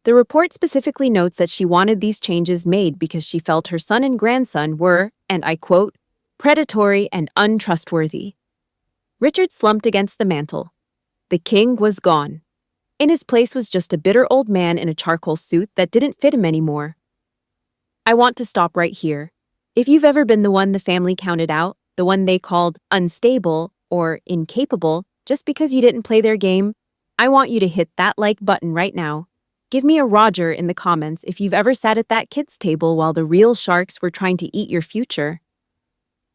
A: The report specifically notes that she wanted these changes made because she felt her son and grandson were, and I quote, "predatory and untrustworthy." Richard slumped against the mantel. The king was gone. In his place was just a bitter old man in a charcoal suit that didn't fit him anymore. I want to stop right here. If you've ever been the one the family counted out, the one they called unstable or incapable just because you didn't play their game, I want you to hit that like button right now. Give me a Roger in the comments if you've ever sat at that kid's table while the real sharks were trying to eat your future.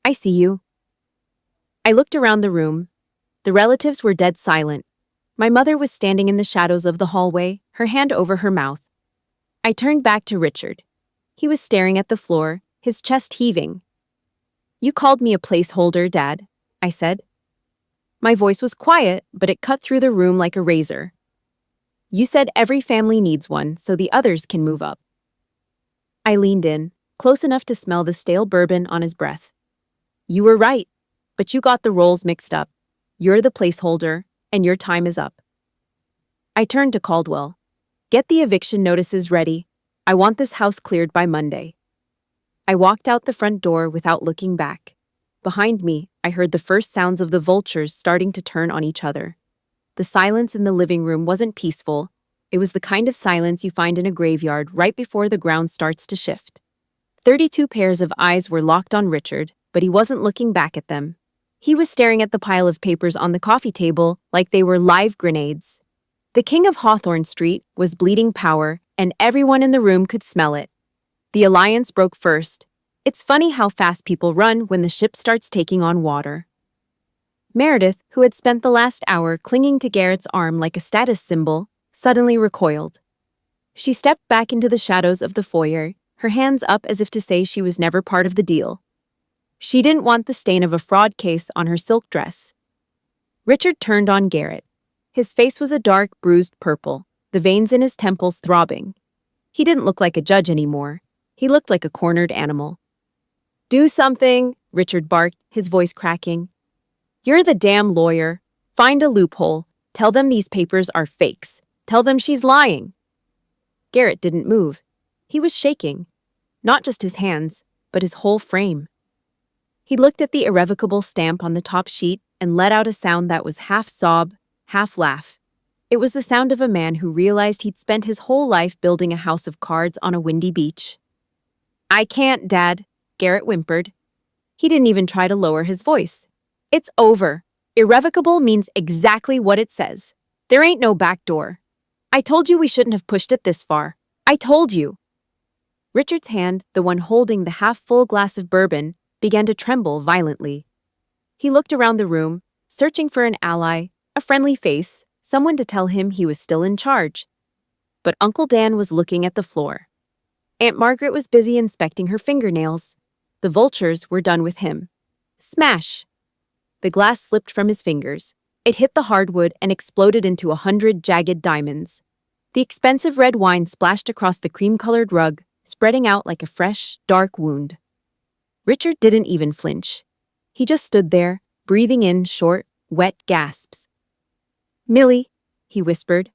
A: I see you. I looked around the room. The relatives were dead silent. My mother was standing in the shadows of the hallway, her hand over her mouth. I turned back to Richard. He was staring at the floor, his chest heaving. "You called me a placeholder, Dad," I said. My voice was quiet, but it cut through the room like a razor. "You said every family needs one, so the others can move up." I leaned in, close enough to smell the stale bourbon on his breath. "You were right, but you got the roles mixed up. You're the placeholder, and your time is up." I turned to Caldwell. "Get the eviction notices ready. I want this house cleared by Monday." I walked out the front door without looking back. Behind me, I heard the first sounds of the vultures starting to turn on each other. The silence in the living room wasn't peaceful. It was the kind of silence you find in a graveyard right before the ground starts to shift. 32 pairs of eyes were locked on Richard, but he wasn't looking back at them. He was staring at the pile of papers on the coffee table like they were live grenades. The king of Hawthorne Street was bleeding power, and everyone in the room could smell it. The alliance broke first. It's funny how fast people run when the ship starts taking on water. Meredith, who had spent the last hour clinging to Garrett's arm like a status symbol, suddenly recoiled. She stepped back into the shadows of the foyer, her hands up as if to say she was never part of the deal. She didn't want the stain of a fraud case on her silk dress. Richard turned on Garrett. His face was a dark, bruised purple, the veins in his temples throbbing. He didn't look like a judge anymore. He looked like a cornered animal. "Do something," Richard barked, his voice cracking. "You're the damn lawyer. Find a loophole. Tell them these papers are fakes. Tell them she's lying." Garrett didn't move. He was shaking. Not just his hands, but his whole frame. He looked at the irrevocable stamp on the top sheet and let out a sound that was half sob, half laugh. It was the sound of a man who realized he'd spent his whole life building a house of cards on a windy beach. "I can't, Dad," Garrett whimpered. He didn't even try to lower his voice. "It's over. Irrevocable means exactly what it says. There ain't no back door. I told you we shouldn't have pushed it this far. I told you." Richard's hand, the one holding the half-full glass of bourbon, began to tremble violently. He looked around the room, searching for an ally, a friendly face, someone to tell him he was still in charge. But Uncle Dan was looking at the floor. Aunt Margaret was busy inspecting her fingernails. The vultures were done with him. Smash! The glass slipped from his fingers. It hit the hardwood and exploded into 100 jagged diamonds. The expensive red wine splashed across the cream-colored rug, spreading out like a fresh, dark wound. Richard didn't even flinch. He just stood there, breathing in short, wet gasps. "Millie," he whispered.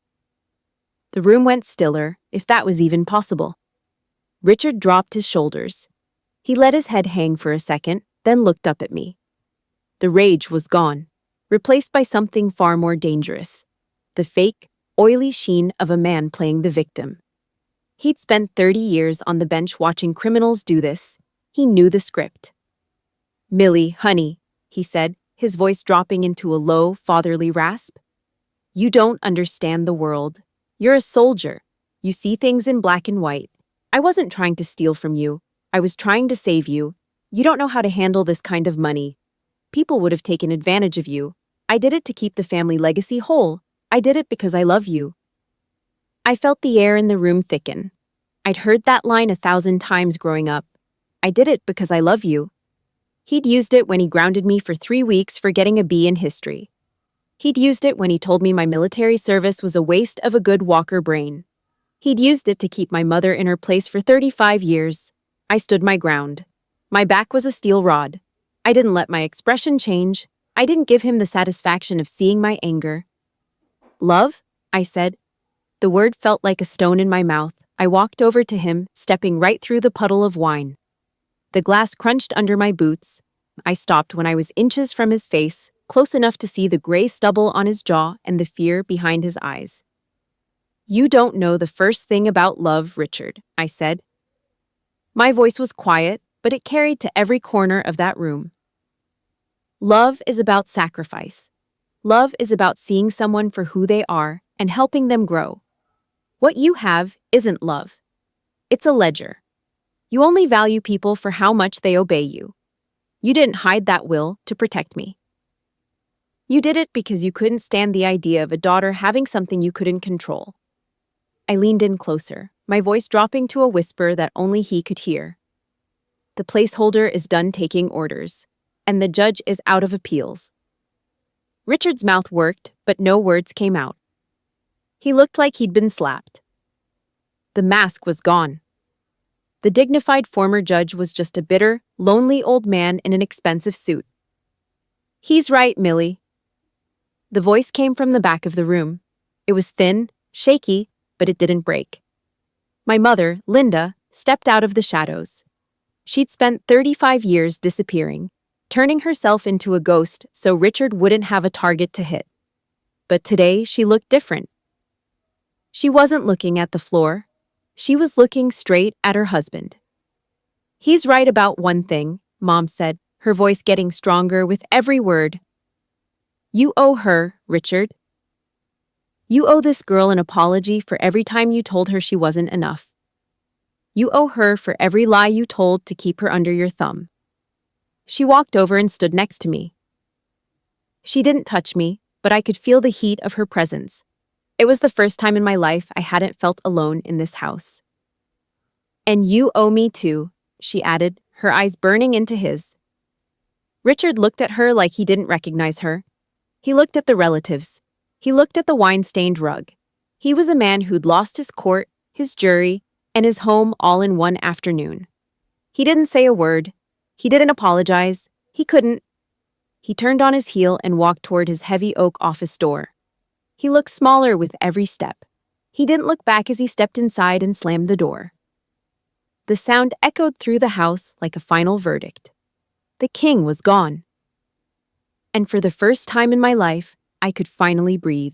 A: The room went stiller, if that was even possible. Richard dropped his shoulders. He let his head hang for a second, then looked up at me. The rage was gone, replaced by something far more dangerous. The fake, oily sheen of a man playing the victim. He'd spent 30 years on the bench watching criminals do this. He knew the script. "Millie, honey," he said, his voice dropping into a low, fatherly rasp. "You don't understand the world. You're a soldier. You see things in black and white. I wasn't trying to steal from you. I was trying to save you. You don't know how to handle this kind of money. People would have taken advantage of you. I did it to keep the family legacy whole. I did it because I love you." I felt the air in the room thicken. I'd heard that line 1,000 times growing up. I did it because I love you. He'd used it when he grounded me for 3 weeks for getting a B in history. He'd used it when he told me my military service was a waste of a good Walker brain. He'd used it to keep my mother in her place for 35 years. I stood my ground. My back was a steel rod. I didn't let my expression change. I didn't give him the satisfaction of seeing my anger. "Love?" I said. The word felt like a stone in my mouth. I walked over to him, stepping right through the puddle of wine. The glass crunched under my boots. I stopped when I was inches from his face, close enough to see the gray stubble on his jaw and the fear behind his eyes. "You don't know the first thing about love, Richard," I said. My voice was quiet, but it carried to every corner of that room. Love is about sacrifice. Love is about seeing someone for who they are and helping them grow. What you have isn't love. It's a ledger. You only value people for how much they obey you. You didn't hide that will to protect me. You did it because you couldn't stand the idea of a daughter having something you couldn't control. I leaned in closer, my voice dropping to a whisper that only he could hear. The placeholder is done taking orders, and the judge is out of appeals. Richard's mouth worked, but no words came out. He looked like he'd been slapped. The mask was gone. The dignified former judge was just a bitter, lonely old man in an expensive suit. "He's right, Millie." The voice came from the back of the room. It was thin, shaky, but it didn't break. My mother, Linda, stepped out of the shadows. She'd spent 35 years disappearing, turning herself into a ghost so Richard wouldn't have a target to hit. But today she looked different. She wasn't looking at the floor. She was looking straight at her husband. "He's right about one thing," Mom said, her voice getting stronger with every word. "You owe her, Richard. You owe this girl an apology for every time you told her she wasn't enough. You owe her for every lie you told to keep her under your thumb." She walked over and stood next to me. She didn't touch me, but I could feel the heat of her presence. It was the first time in my life I hadn't felt alone in this house. "And you owe me too," she added, her eyes burning into his. Richard looked at her like he didn't recognize her. He looked at the relatives. He looked at the wine-stained rug. He was a man who'd lost his court, his jury, and his home all in one afternoon. He didn't say a word. He didn't apologize. He couldn't. He turned on his heel and walked toward his heavy oak office door. He looked smaller with every step. He didn't look back as he stepped inside and slammed the door. The sound echoed through the house like a final verdict. The king was gone. And for the first time in my life, I could finally breathe.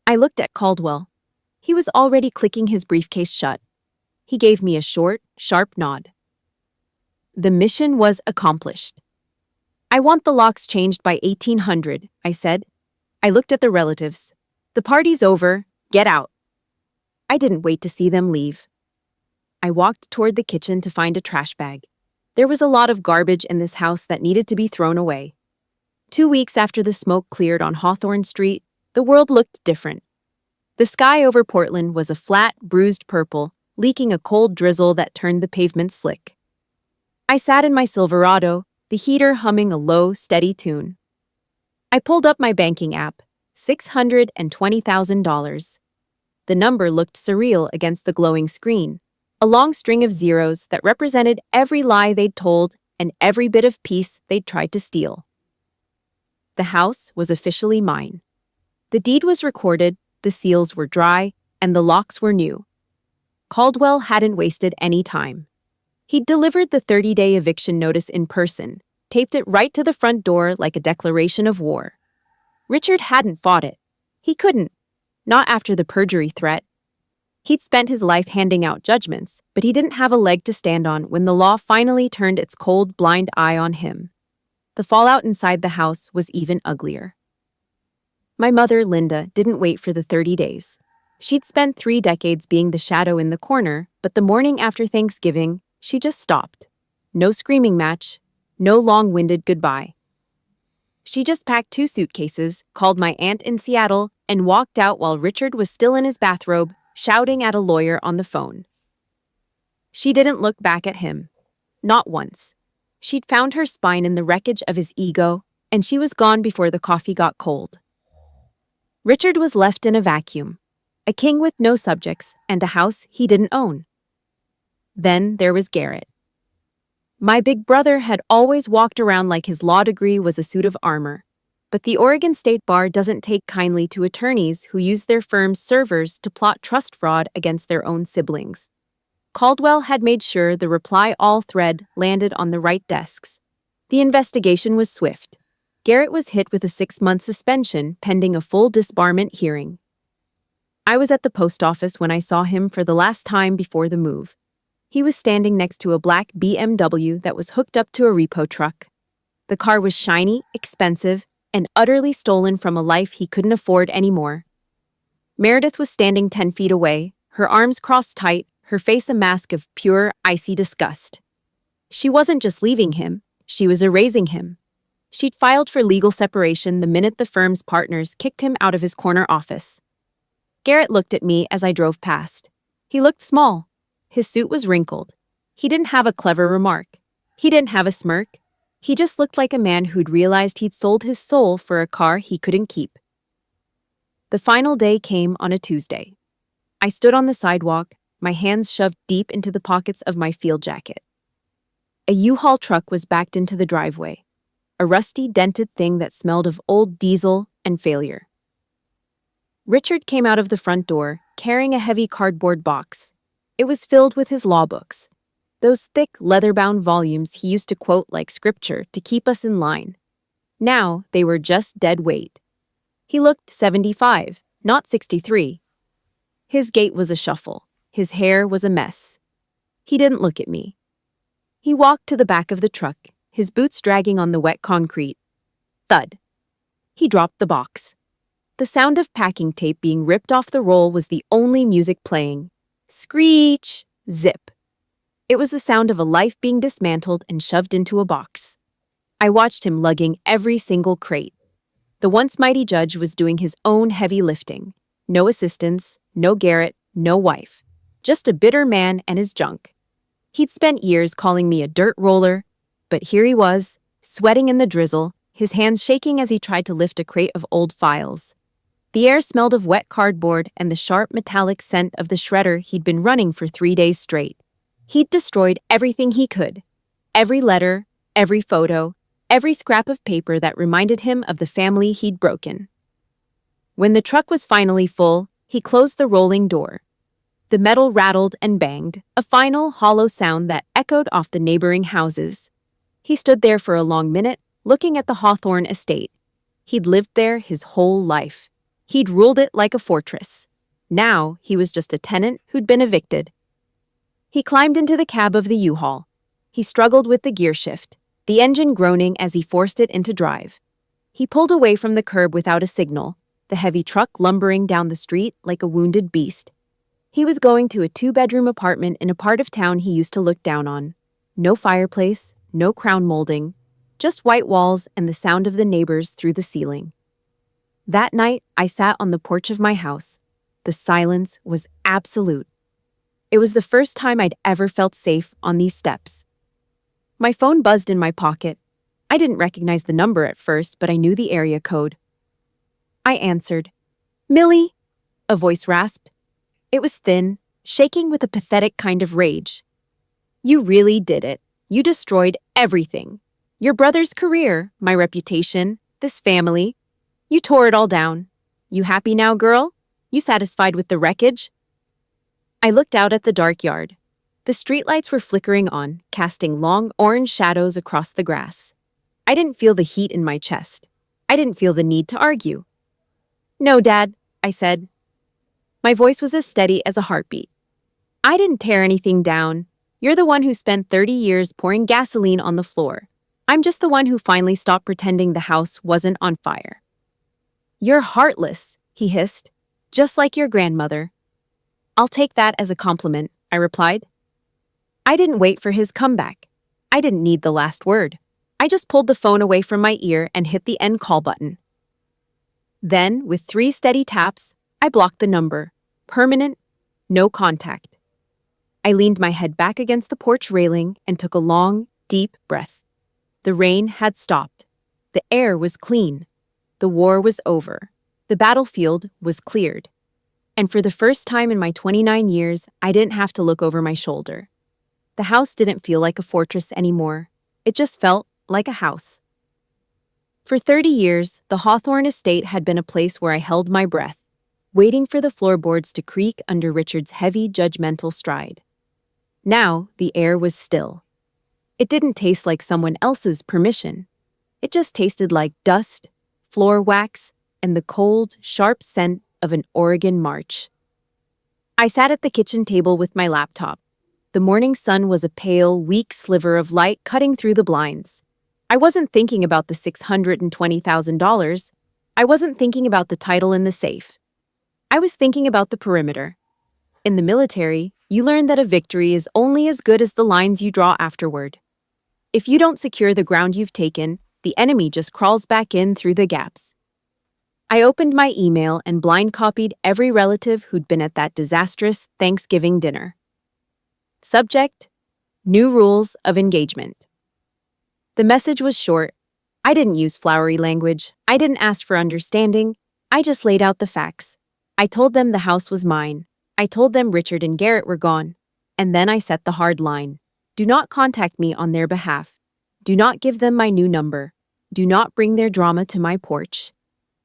A: I looked at Caldwell. He was already clicking his briefcase shut. He gave me a short, sharp nod. The mission was accomplished. "I want the locks changed by 1800, I said. I looked at the relatives. "The party's over. Get out." I didn't wait to see them leave. I walked toward the kitchen to find a trash bag. There was a lot of garbage in this house that needed to be thrown away. 2 weeks after the smoke cleared on Hawthorne Street, the world looked different. The sky over Portland was a flat, bruised purple, leaking a cold drizzle that turned the pavement slick. I sat in my Silverado, the heater humming a low, steady tune. I pulled up my banking app, $620,000. The number looked surreal against the glowing screen, a long string of zeros that represented every lie they'd told and every bit of peace they'd tried to steal. The house was officially mine. The deed was recorded, the seals were dry, and the locks were new. Caldwell hadn't wasted any time. He'd delivered the 30-day eviction notice in person, taped it right to the front door like a declaration of war. Richard hadn't fought it. He couldn't. Not after the perjury threat. He'd spent his life handing out judgments, but he didn't have a leg to stand on when the law finally turned its cold, blind eye on him. The fallout inside the house was even uglier. My mother, Linda, didn't wait for the 30 days. She'd spent 3 decades being the shadow in the corner, but the morning after Thanksgiving, she just stopped. No screaming match, no long-winded goodbye. She just packed 2 suitcases, called my aunt in Seattle, and walked out while Richard was still in his bathrobe, shouting at a lawyer on the phone. She didn't look back at him. Not once. She'd found her spine in the wreckage of his ego, and she was gone before the coffee got cold. Richard was left in a vacuum, a king with no subjects and a house he didn't own. Then there was Garrett. My big brother had always walked around like his law degree was a suit of armor, but the Oregon State Bar doesn't take kindly to attorneys who use their firm's servers to plot trust fraud against their own siblings. Caldwell had made sure the reply all thread landed on the right desks. The investigation was swift. Garrett was hit with a 6-month suspension pending a full disbarment hearing. I was at the post office when I saw him for the last time before the move. He was standing next to a black BMW that was hooked up to a repo truck. The car was shiny, expensive, and utterly stolen from a life he couldn't afford anymore. Meredith was standing 10 feet away, her arms crossed tight, her face a mask of pure, icy disgust. She wasn't just leaving him, she was erasing him. She'd filed for legal separation the minute the firm's partners kicked him out of his corner office. Garrett looked at me as I drove past. He looked small. His suit was wrinkled. He didn't have a clever remark. He didn't have a smirk. He just looked like a man who'd realized he'd sold his soul for a car he couldn't keep. The final day came on a Tuesday. I stood on the sidewalk, my hands shoved deep into the pockets of my field jacket. A U-Haul truck was backed into the driveway, a rusty, dented thing that smelled of old diesel and failure. Richard came out of the front door, carrying a heavy cardboard box. It was filled with his law books, those thick, leather-bound volumes he used to quote like scripture to keep us in line. Now they were just dead weight. He looked 75, not 63. His gait was a shuffle. His hair was a mess. He didn't look at me. He walked to the back of the truck, his boots dragging on the wet concrete. Thud. He dropped the box. The sound of packing tape being ripped off the roll was the only music playing. Screech! Zip. It was the sound of a life being dismantled and shoved into a box. I watched him lugging every single crate. The once mighty judge was doing his own heavy lifting. No assistants, no Garrett, no wife. Just a bitter man and his junk. He'd spent years calling me a dirt roller, but here he was, sweating in the drizzle, his hands shaking as he tried to lift a crate of old files. The air smelled of wet cardboard and the sharp metallic scent of the shredder he'd been running for 3 days straight. He'd destroyed everything he could. Every letter, every photo, every scrap of paper that reminded him of the family he'd broken. When the truck was finally full, he closed the rolling door. The metal rattled and banged, a final, hollow sound that echoed off the neighboring houses. He stood there for a long minute, looking at the Hawthorne estate. He'd lived there his whole life. He'd ruled it like a fortress. Now he was just a tenant who'd been evicted. He climbed into the cab of the U-Haul. He struggled with the gear shift, the engine groaning as he forced it into drive. He pulled away from the curb without a signal, the heavy truck lumbering down the street like a wounded beast. He was going to a 2-bedroom apartment in a part of town he used to look down on. No fireplace, no crown molding, just white walls and the sound of the neighbors through the ceiling. That night, I sat on the porch of my house. The silence was absolute. It was the first time I'd ever felt safe on these steps. My phone buzzed in my pocket. I didn't recognize the number at first, but I knew the area code. I answered. "Millie?" A voice rasped. It was thin, shaking with a pathetic kind of rage. "You really did it. You destroyed everything. Your brother's career, my reputation, this family. You tore it all down. You happy now, girl? You satisfied with the wreckage?" I looked out at the dark yard. The streetlights were flickering on, casting long orange shadows across the grass. I didn't feel the heat in my chest. I didn't feel the need to argue. "No, Dad," I said. My voice was as steady as a heartbeat. I didn't tear anything down. You're the one who spent 30 years pouring gasoline on the floor. I'm just the one who finally stopped pretending the house wasn't on fire. You're heartless, he hissed, just like your grandmother. I'll take that as a compliment, I replied. I didn't wait for his comeback. I didn't need the last word. I just pulled the phone away from my ear and hit the end call button. Then, with 3 steady taps, I blocked the number. Permanent, no contact. I leaned my head back against the porch railing and took a long, deep breath. The rain had stopped. The air was clean. The war was over. The battlefield was cleared. And for the first time in my 29 years, I didn't have to look over my shoulder. The house didn't feel like a fortress anymore. It just felt like a house. For 30 years, the Hawthorne estate had been a place where I held my breath, waiting for the floorboards to creak under Richard's heavy, judgmental stride. Now, the air was still. It didn't taste like someone else's permission. It just tasted like dust, floor wax, and the cold, sharp scent of an Oregon March. I sat at the kitchen table with my laptop. The morning sun was a pale, weak sliver of light cutting through the blinds. I wasn't thinking about the $620,000. I wasn't thinking about the title in the safe. I was thinking about the perimeter. In the military, you learn that a victory is only as good as the lines you draw afterward. If you don't secure the ground you've taken, the enemy just crawls back in through the gaps. I opened my email and blind copied every relative who'd been at that disastrous Thanksgiving dinner. Subject: New Rules of Engagement. The message was short. I didn't use flowery language. I didn't ask for understanding. I just laid out the facts. I told them the house was mine. I told them Richard and Garrett were gone. And then I set the hard line. Do not contact me on their behalf. Do not give them my new number. Do not bring their drama to my porch.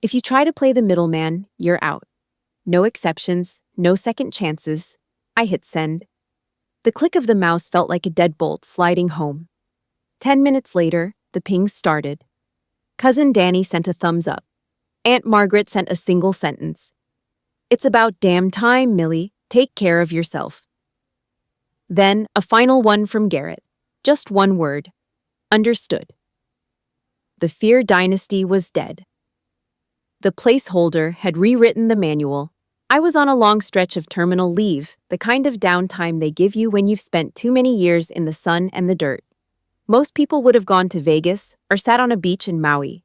A: If you try to play the middleman, you're out. No exceptions, no second chances. I hit send. The click of the mouse felt like a deadbolt sliding home. 10 minutes later, the pings started. Cousin Danny sent a thumbs up. Aunt Margaret sent a single sentence. It's about damn time, Millie. Take care of yourself. Then, a final one from Garrett. Just one word. Understood. The Fear Dynasty was dead. The placeholder had rewritten the manual. I was on a long stretch of terminal leave, the kind of downtime they give you when you've spent too many years in the sun and the dirt. Most people would have gone to Vegas or sat on a beach in Maui.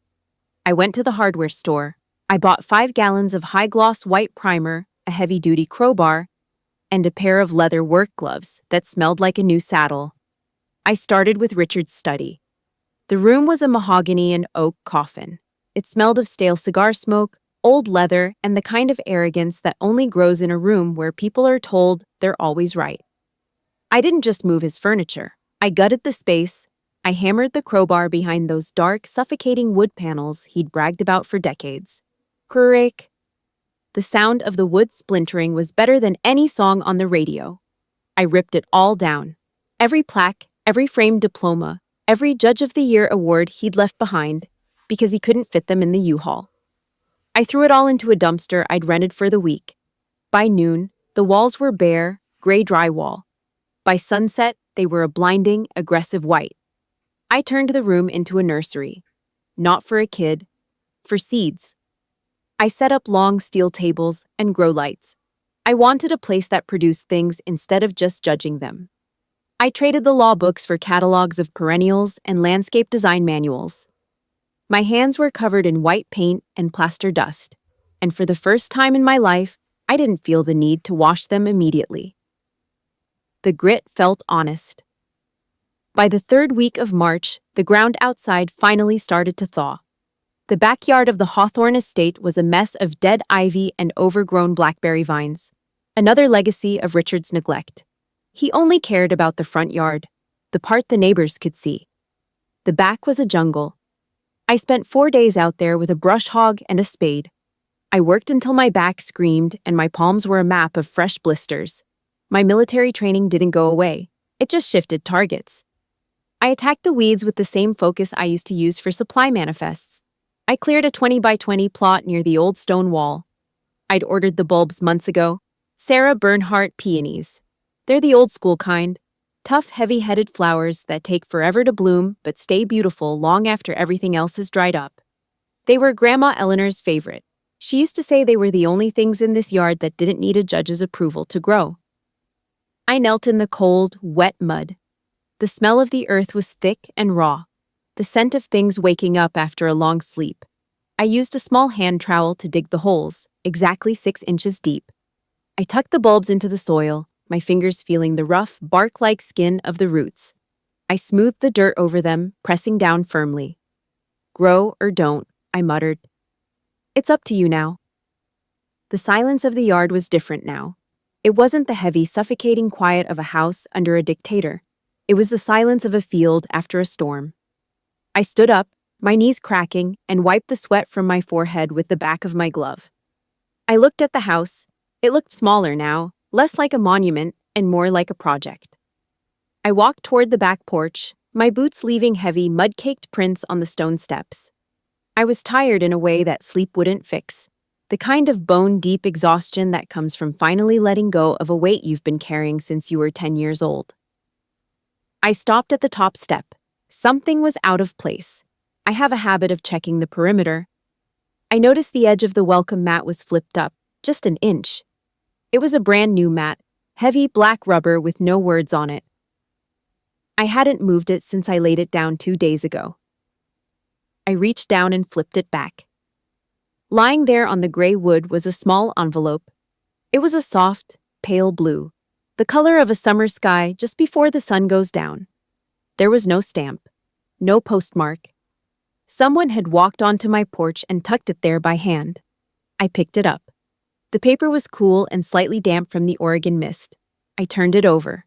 A: I went to the hardware store. I bought 5 gallons of high-gloss white primer, a heavy-duty crowbar, and a pair of leather work gloves that smelled like a new saddle. I started with Richard's study. The room was a mahogany and oak coffin. It smelled of stale cigar smoke, old leather, and the kind of arrogance that only grows in a room where people are told they're always right. I didn't just move his furniture. I gutted the space. I hammered the crowbar behind those dark, suffocating wood panels he'd bragged about for decades. Crick. The sound of the wood splintering was better than any song on the radio. I ripped it all down. Every plaque, every framed diploma, every Judge of the Year award he'd left behind because he couldn't fit them in the U-Haul. I threw it all into a dumpster I'd rented for the week. By noon, the walls were bare, gray drywall. By sunset, they were a blinding, aggressive white. I turned the room into a nursery. Not for a kid, for seeds. I set up long steel tables and grow lights. I wanted a place that produced things instead of just judging them. I traded the law books for catalogs of perennials and landscape design manuals. My hands were covered in white paint and plaster dust, and for the first time in my life, I didn't feel the need to wash them immediately. The grit felt honest. By the 3rd week of March, the ground outside finally started to thaw. The backyard of the Hawthorne estate was a mess of dead ivy and overgrown blackberry vines, another legacy of Richard's neglect. He only cared about the front yard, the part the neighbors could see. The back was a jungle. I spent 4 days out there with a brush hog and a spade. I worked until my back screamed and my palms were a map of fresh blisters. My military training didn't go away. It just shifted targets. I attacked the weeds with the same focus I used to use for supply manifests. I cleared a 20 by 20 plot near the old stone wall. I'd ordered the bulbs months ago, Sarah Bernhardt peonies. They're the old school kind. Tough, heavy-headed flowers that take forever to bloom but stay beautiful long after everything else has dried up. They were Grandma Eleanor's favorite. She used to say they were the only things in this yard that didn't need a judge's approval to grow. I knelt in the cold, wet mud. The smell of the earth was thick and raw, the scent of things waking up after a long sleep. I used a small hand trowel to dig the holes, exactly 6 inches deep. I tucked the bulbs into the soil, my fingers feeling the rough, bark-like skin of the roots. I smoothed the dirt over them, pressing down firmly. "Grow or don't," I muttered. "It's up to you now." The silence of the yard was different now. It wasn't the heavy, suffocating quiet of a house under a dictator. It was the silence of a field after a storm. I stood up, my knees cracking, and wiped the sweat from my forehead with the back of my glove. I looked at the house. It looked smaller now, less like a monument and more like a project. I walked toward the back porch, my boots leaving heavy, mud-caked prints on the stone steps. I was tired in a way that sleep wouldn't fix, the kind of bone-deep exhaustion that comes from finally letting go of a weight you've been carrying since you were 10 years old. I stopped at the top step. Something was out of place. I have a habit of checking the perimeter. I noticed the edge of the welcome mat was flipped up, just an inch. It was a brand new mat, heavy black rubber with no words on it. I hadn't moved it since I laid it down 2 days ago. I reached down and flipped it back. Lying there on the gray wood was a small envelope. It was a soft, pale blue, the color of a summer sky just before the sun goes down. There was no stamp, no postmark. Someone had walked onto my porch and tucked it there by hand. I picked it up. The paper was cool and slightly damp from the Oregon mist. I turned it over.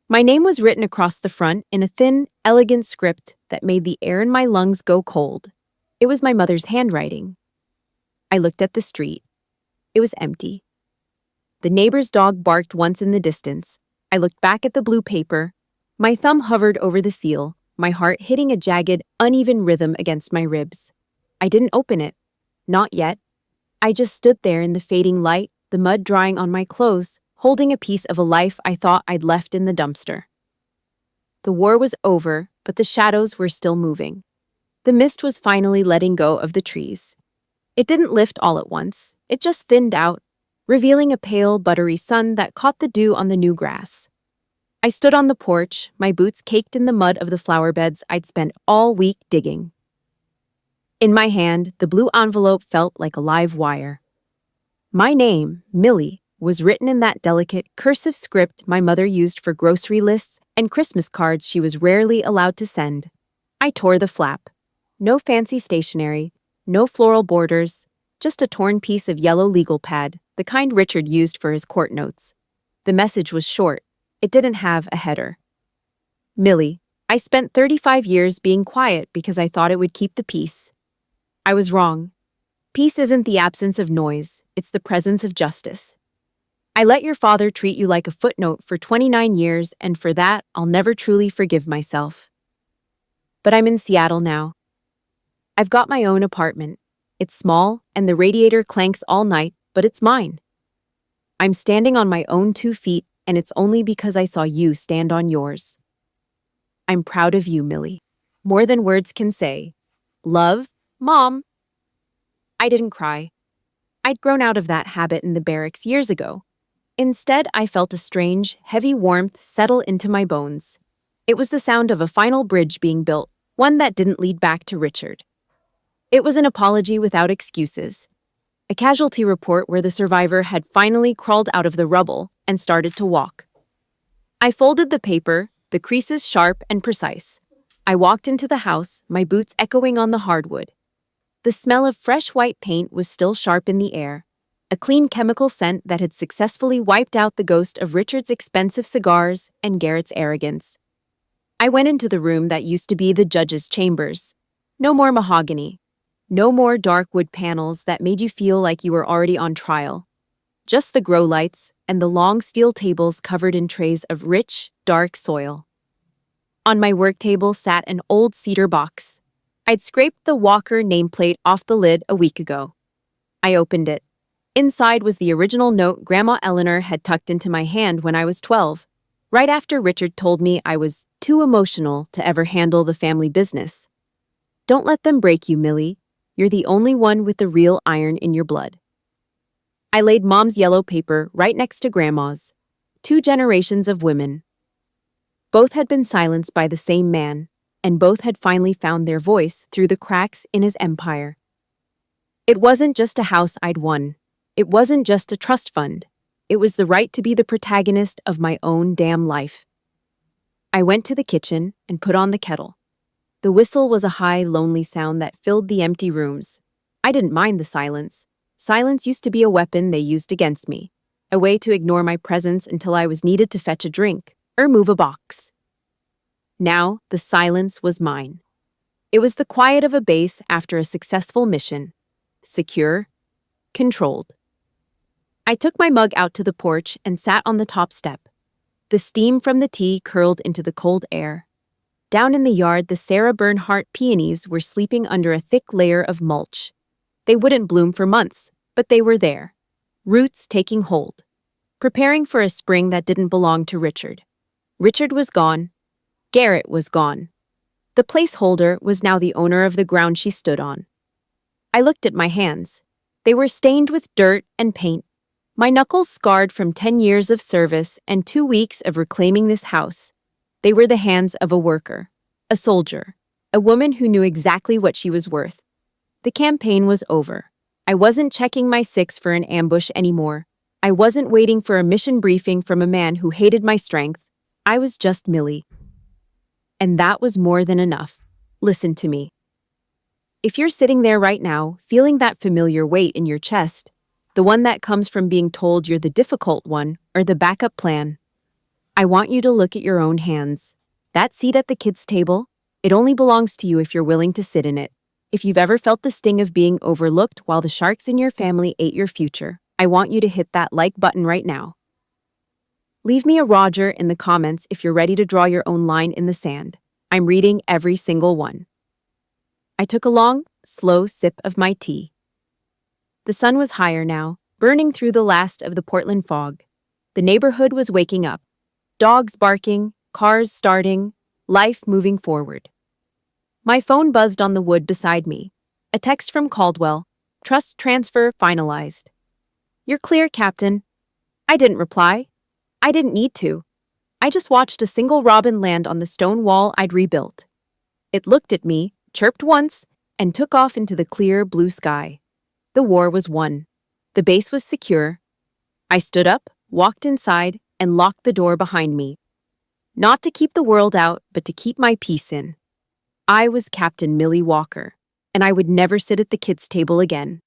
A: My name was written across the front in a thin, elegant script that made the air in my lungs go cold. It was my mother's handwriting. I looked at the street. It was empty. The neighbor's dog barked once in the distance. I looked back at the blue paper. My thumb hovered over the seal, my heart hitting a jagged, uneven rhythm against my ribs. I didn't open it. Not yet. I just stood there in the fading light, the mud drying on my clothes, holding a piece of a life I thought I'd left in the dumpster. The war was over, but the shadows were still moving. The mist was finally letting go of the trees. It didn't lift all at once. It just thinned out, revealing a pale, buttery sun that caught the dew on the new grass. I stood on the porch, my boots caked in the mud of the flower beds I'd spent all week digging. In my hand, the blue envelope felt like a live wire. My name, Millie, was written in that delicate, cursive script my mother used for grocery lists and Christmas cards she was rarely allowed to send. I tore the flap. No fancy stationery, no floral borders, just a torn piece of yellow legal pad, the kind Richard used for his court notes. The message was short. It didn't have a header. Millie, I spent 35 years being quiet because I thought it would keep the peace. I was wrong. Peace isn't the absence of noise, it's the presence of justice. I let your father treat you like a footnote for 29 years, and for that, I'll never truly forgive myself. But I'm in Seattle now. I've got my own apartment. It's small, and the radiator clanks all night, but it's mine. I'm standing on my own 2 feet, and it's only because I saw you stand on yours. I'm proud of you, Millie. More than words can say. Love, Mom. I didn't cry. I'd grown out of that habit in the barracks years ago. Instead, I felt a strange, heavy warmth settle into my bones. It was the sound of a final bridge being built, one that didn't lead back to Richard. It was an apology without excuses. A casualty report where the survivor had finally crawled out of the rubble and started to walk. I folded the paper, the creases sharp and precise. I walked into the house, my boots echoing on the hardwood. The smell of fresh white paint was still sharp in the air, a clean chemical scent that had successfully wiped out the ghost of Richard's expensive cigars and Garrett's arrogance. I went into the room that used to be the judge's chambers. No more mahogany. No more dark wood panels that made you feel like you were already on trial. Just the grow lights and the long steel tables covered in trays of rich, dark soil. On my work table sat an old cedar box. I'd scraped the Walker nameplate off the lid a week ago. I opened it. Inside was the original note Grandma Eleanor had tucked into my hand when I was 12, right after Richard told me I was too emotional to ever handle the family business. Don't let them break you, Millie. You're the only one with the real iron in your blood. I laid Mom's yellow paper right next to Grandma's. 2 generations of women. Both had been silenced by the same man, and both had finally found their voice through the cracks in his empire. It wasn't just a house I'd won. It wasn't just a trust fund. It was the right to be the protagonist of my own damn life. I went to the kitchen and put on the kettle. The whistle was a high, lonely sound that filled the empty rooms. I didn't mind the silence. Silence used to be a weapon they used against me, a way to ignore my presence until I was needed to fetch a drink or move a box. Now, the silence was mine. It was the quiet of a base after a successful mission. Secure, controlled. I took my mug out to the porch and sat on the top step. The steam from the tea curled into the cold air. Down in the yard, the Sarah Bernhardt peonies were sleeping under a thick layer of mulch. They wouldn't bloom for months, but they were there, roots taking hold, preparing for a spring that didn't belong to Richard. Richard was gone. Garrett was gone. The placeholder was now the owner of the ground she stood on. I looked at my hands. They were stained with dirt and paint. My knuckles scarred from 10 years of service and 2 weeks of reclaiming this house. They were the hands of a worker, a soldier, a woman who knew exactly what she was worth. The campaign was over. I wasn't checking my 6 for an ambush anymore. I wasn't waiting for a mission briefing from a man who hated my strength. I was just Millie. And that was more than enough. Listen to me. If you're sitting there right now, feeling that familiar weight in your chest, the one that comes from being told you're the difficult one or the backup plan, I want you to look at your own hands. That seat at the kids' table, it only belongs to you if you're willing to sit in it. If you've ever felt the sting of being overlooked while the sharks in your family ate your future, I want you to hit that like button right now. Leave me a Roger in the comments if you're ready to draw your own line in the sand. I'm reading every single one. I took a long, slow sip of my tea. The sun was higher now, burning through the last of the Portland fog. The neighborhood was waking up. Dogs barking, cars starting, life moving forward. My phone buzzed on the wood beside me. A text from Caldwell. Trust transfer finalized. You're clear, Captain. I didn't reply. I didn't need to. I just watched a single robin land on the stone wall I'd rebuilt. It looked at me, chirped once, and took off into the clear blue sky. The war was won. The base was secure. I stood up, walked inside, and locked the door behind me. Not to keep the world out, but to keep my peace in. I was Captain Millie Walker, and I would never sit at the kids' table again.